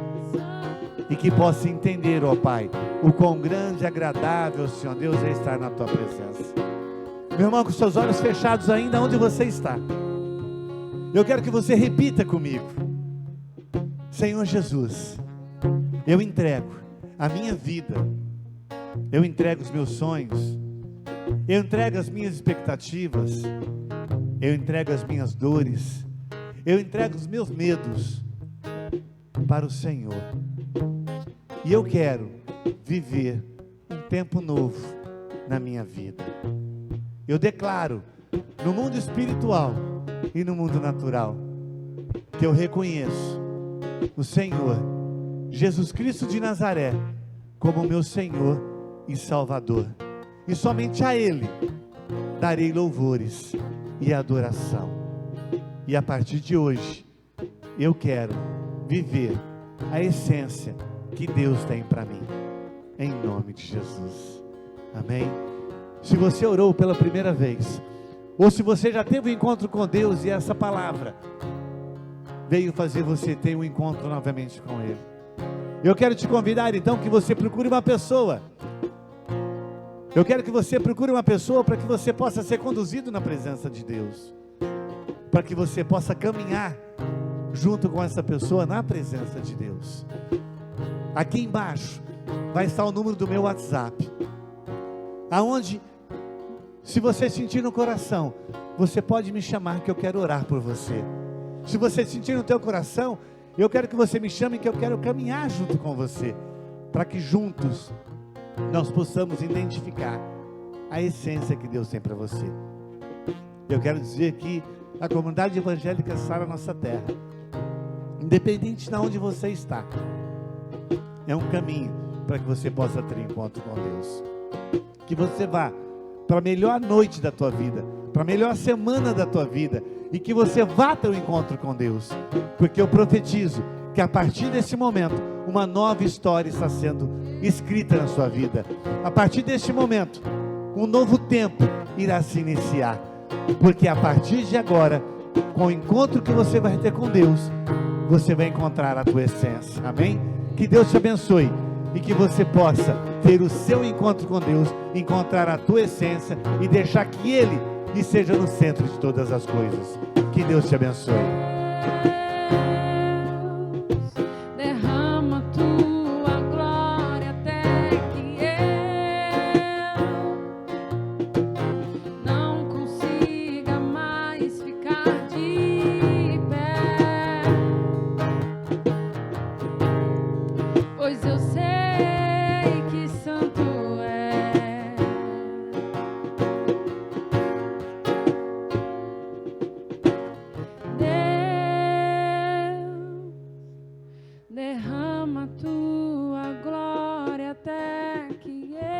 E que possa entender, ó Pai, o quão grande e agradável, Senhor Deus, é estar na tua presença. Meu irmão, com seus olhos fechados ainda, onde você está, eu quero que você repita comigo: Senhor Jesus, eu entrego a minha vida, eu entrego os meus sonhos, eu entrego as minhas expectativas, eu entrego as minhas dores, eu entrego os meus medos para o Senhor. E eu quero viver um tempo novo na minha vida. Eu declaro, no mundo espiritual e no mundo natural, que eu reconheço o Senhor, Jesus Cristo de Nazaré, como meu Senhor e Salvador. E somente a Ele darei louvores e adoração. E a partir de hoje, eu quero viver a essência que Deus tem para mim, em nome de Jesus, amém? Se você orou pela primeira vez, ou se você já teve um encontro com Deus e essa palavra veio fazer você ter um encontro novamente com Ele, eu quero te convidar então que você procure uma pessoa. Eu quero que você procure uma pessoa para que você possa ser conduzido na presença de Deus, para que você possa caminhar junto com essa pessoa na presença de Deus. Aqui embaixo vai estar o número do meu WhatsApp, aonde, se você sentir no coração, você pode me chamar que eu quero orar por você. Se você sentir no teu coração, eu quero que você me chame, que eu quero caminhar junto com você, para que juntos nós possamos identificar a essência que Deus tem para você. Eu quero dizer que a comunidade evangélica Sara Nossa Terra, independente de onde você está, é um caminho para que você possa ter encontro com Deus. Que você vá para a melhor noite da tua vida, para a melhor semana da tua vida, e que você vá ter um encontro com Deus, porque eu profetizo que a partir desse momento, uma nova história está sendo escrita na sua vida. A partir deste momento, um novo tempo irá se iniciar, porque a partir de agora, com o encontro que você vai ter com Deus, você vai encontrar a tua essência, amém? Que Deus te abençoe e que você possa ter o seu encontro com Deus, encontrar a tua essência e deixar que Ele esteja no centro de todas as coisas. Que Deus te abençoe. Derrama tua glória até que eu não consiga mais ficar de pé, pois eu sei que santo é. Derrama tua glória até que eu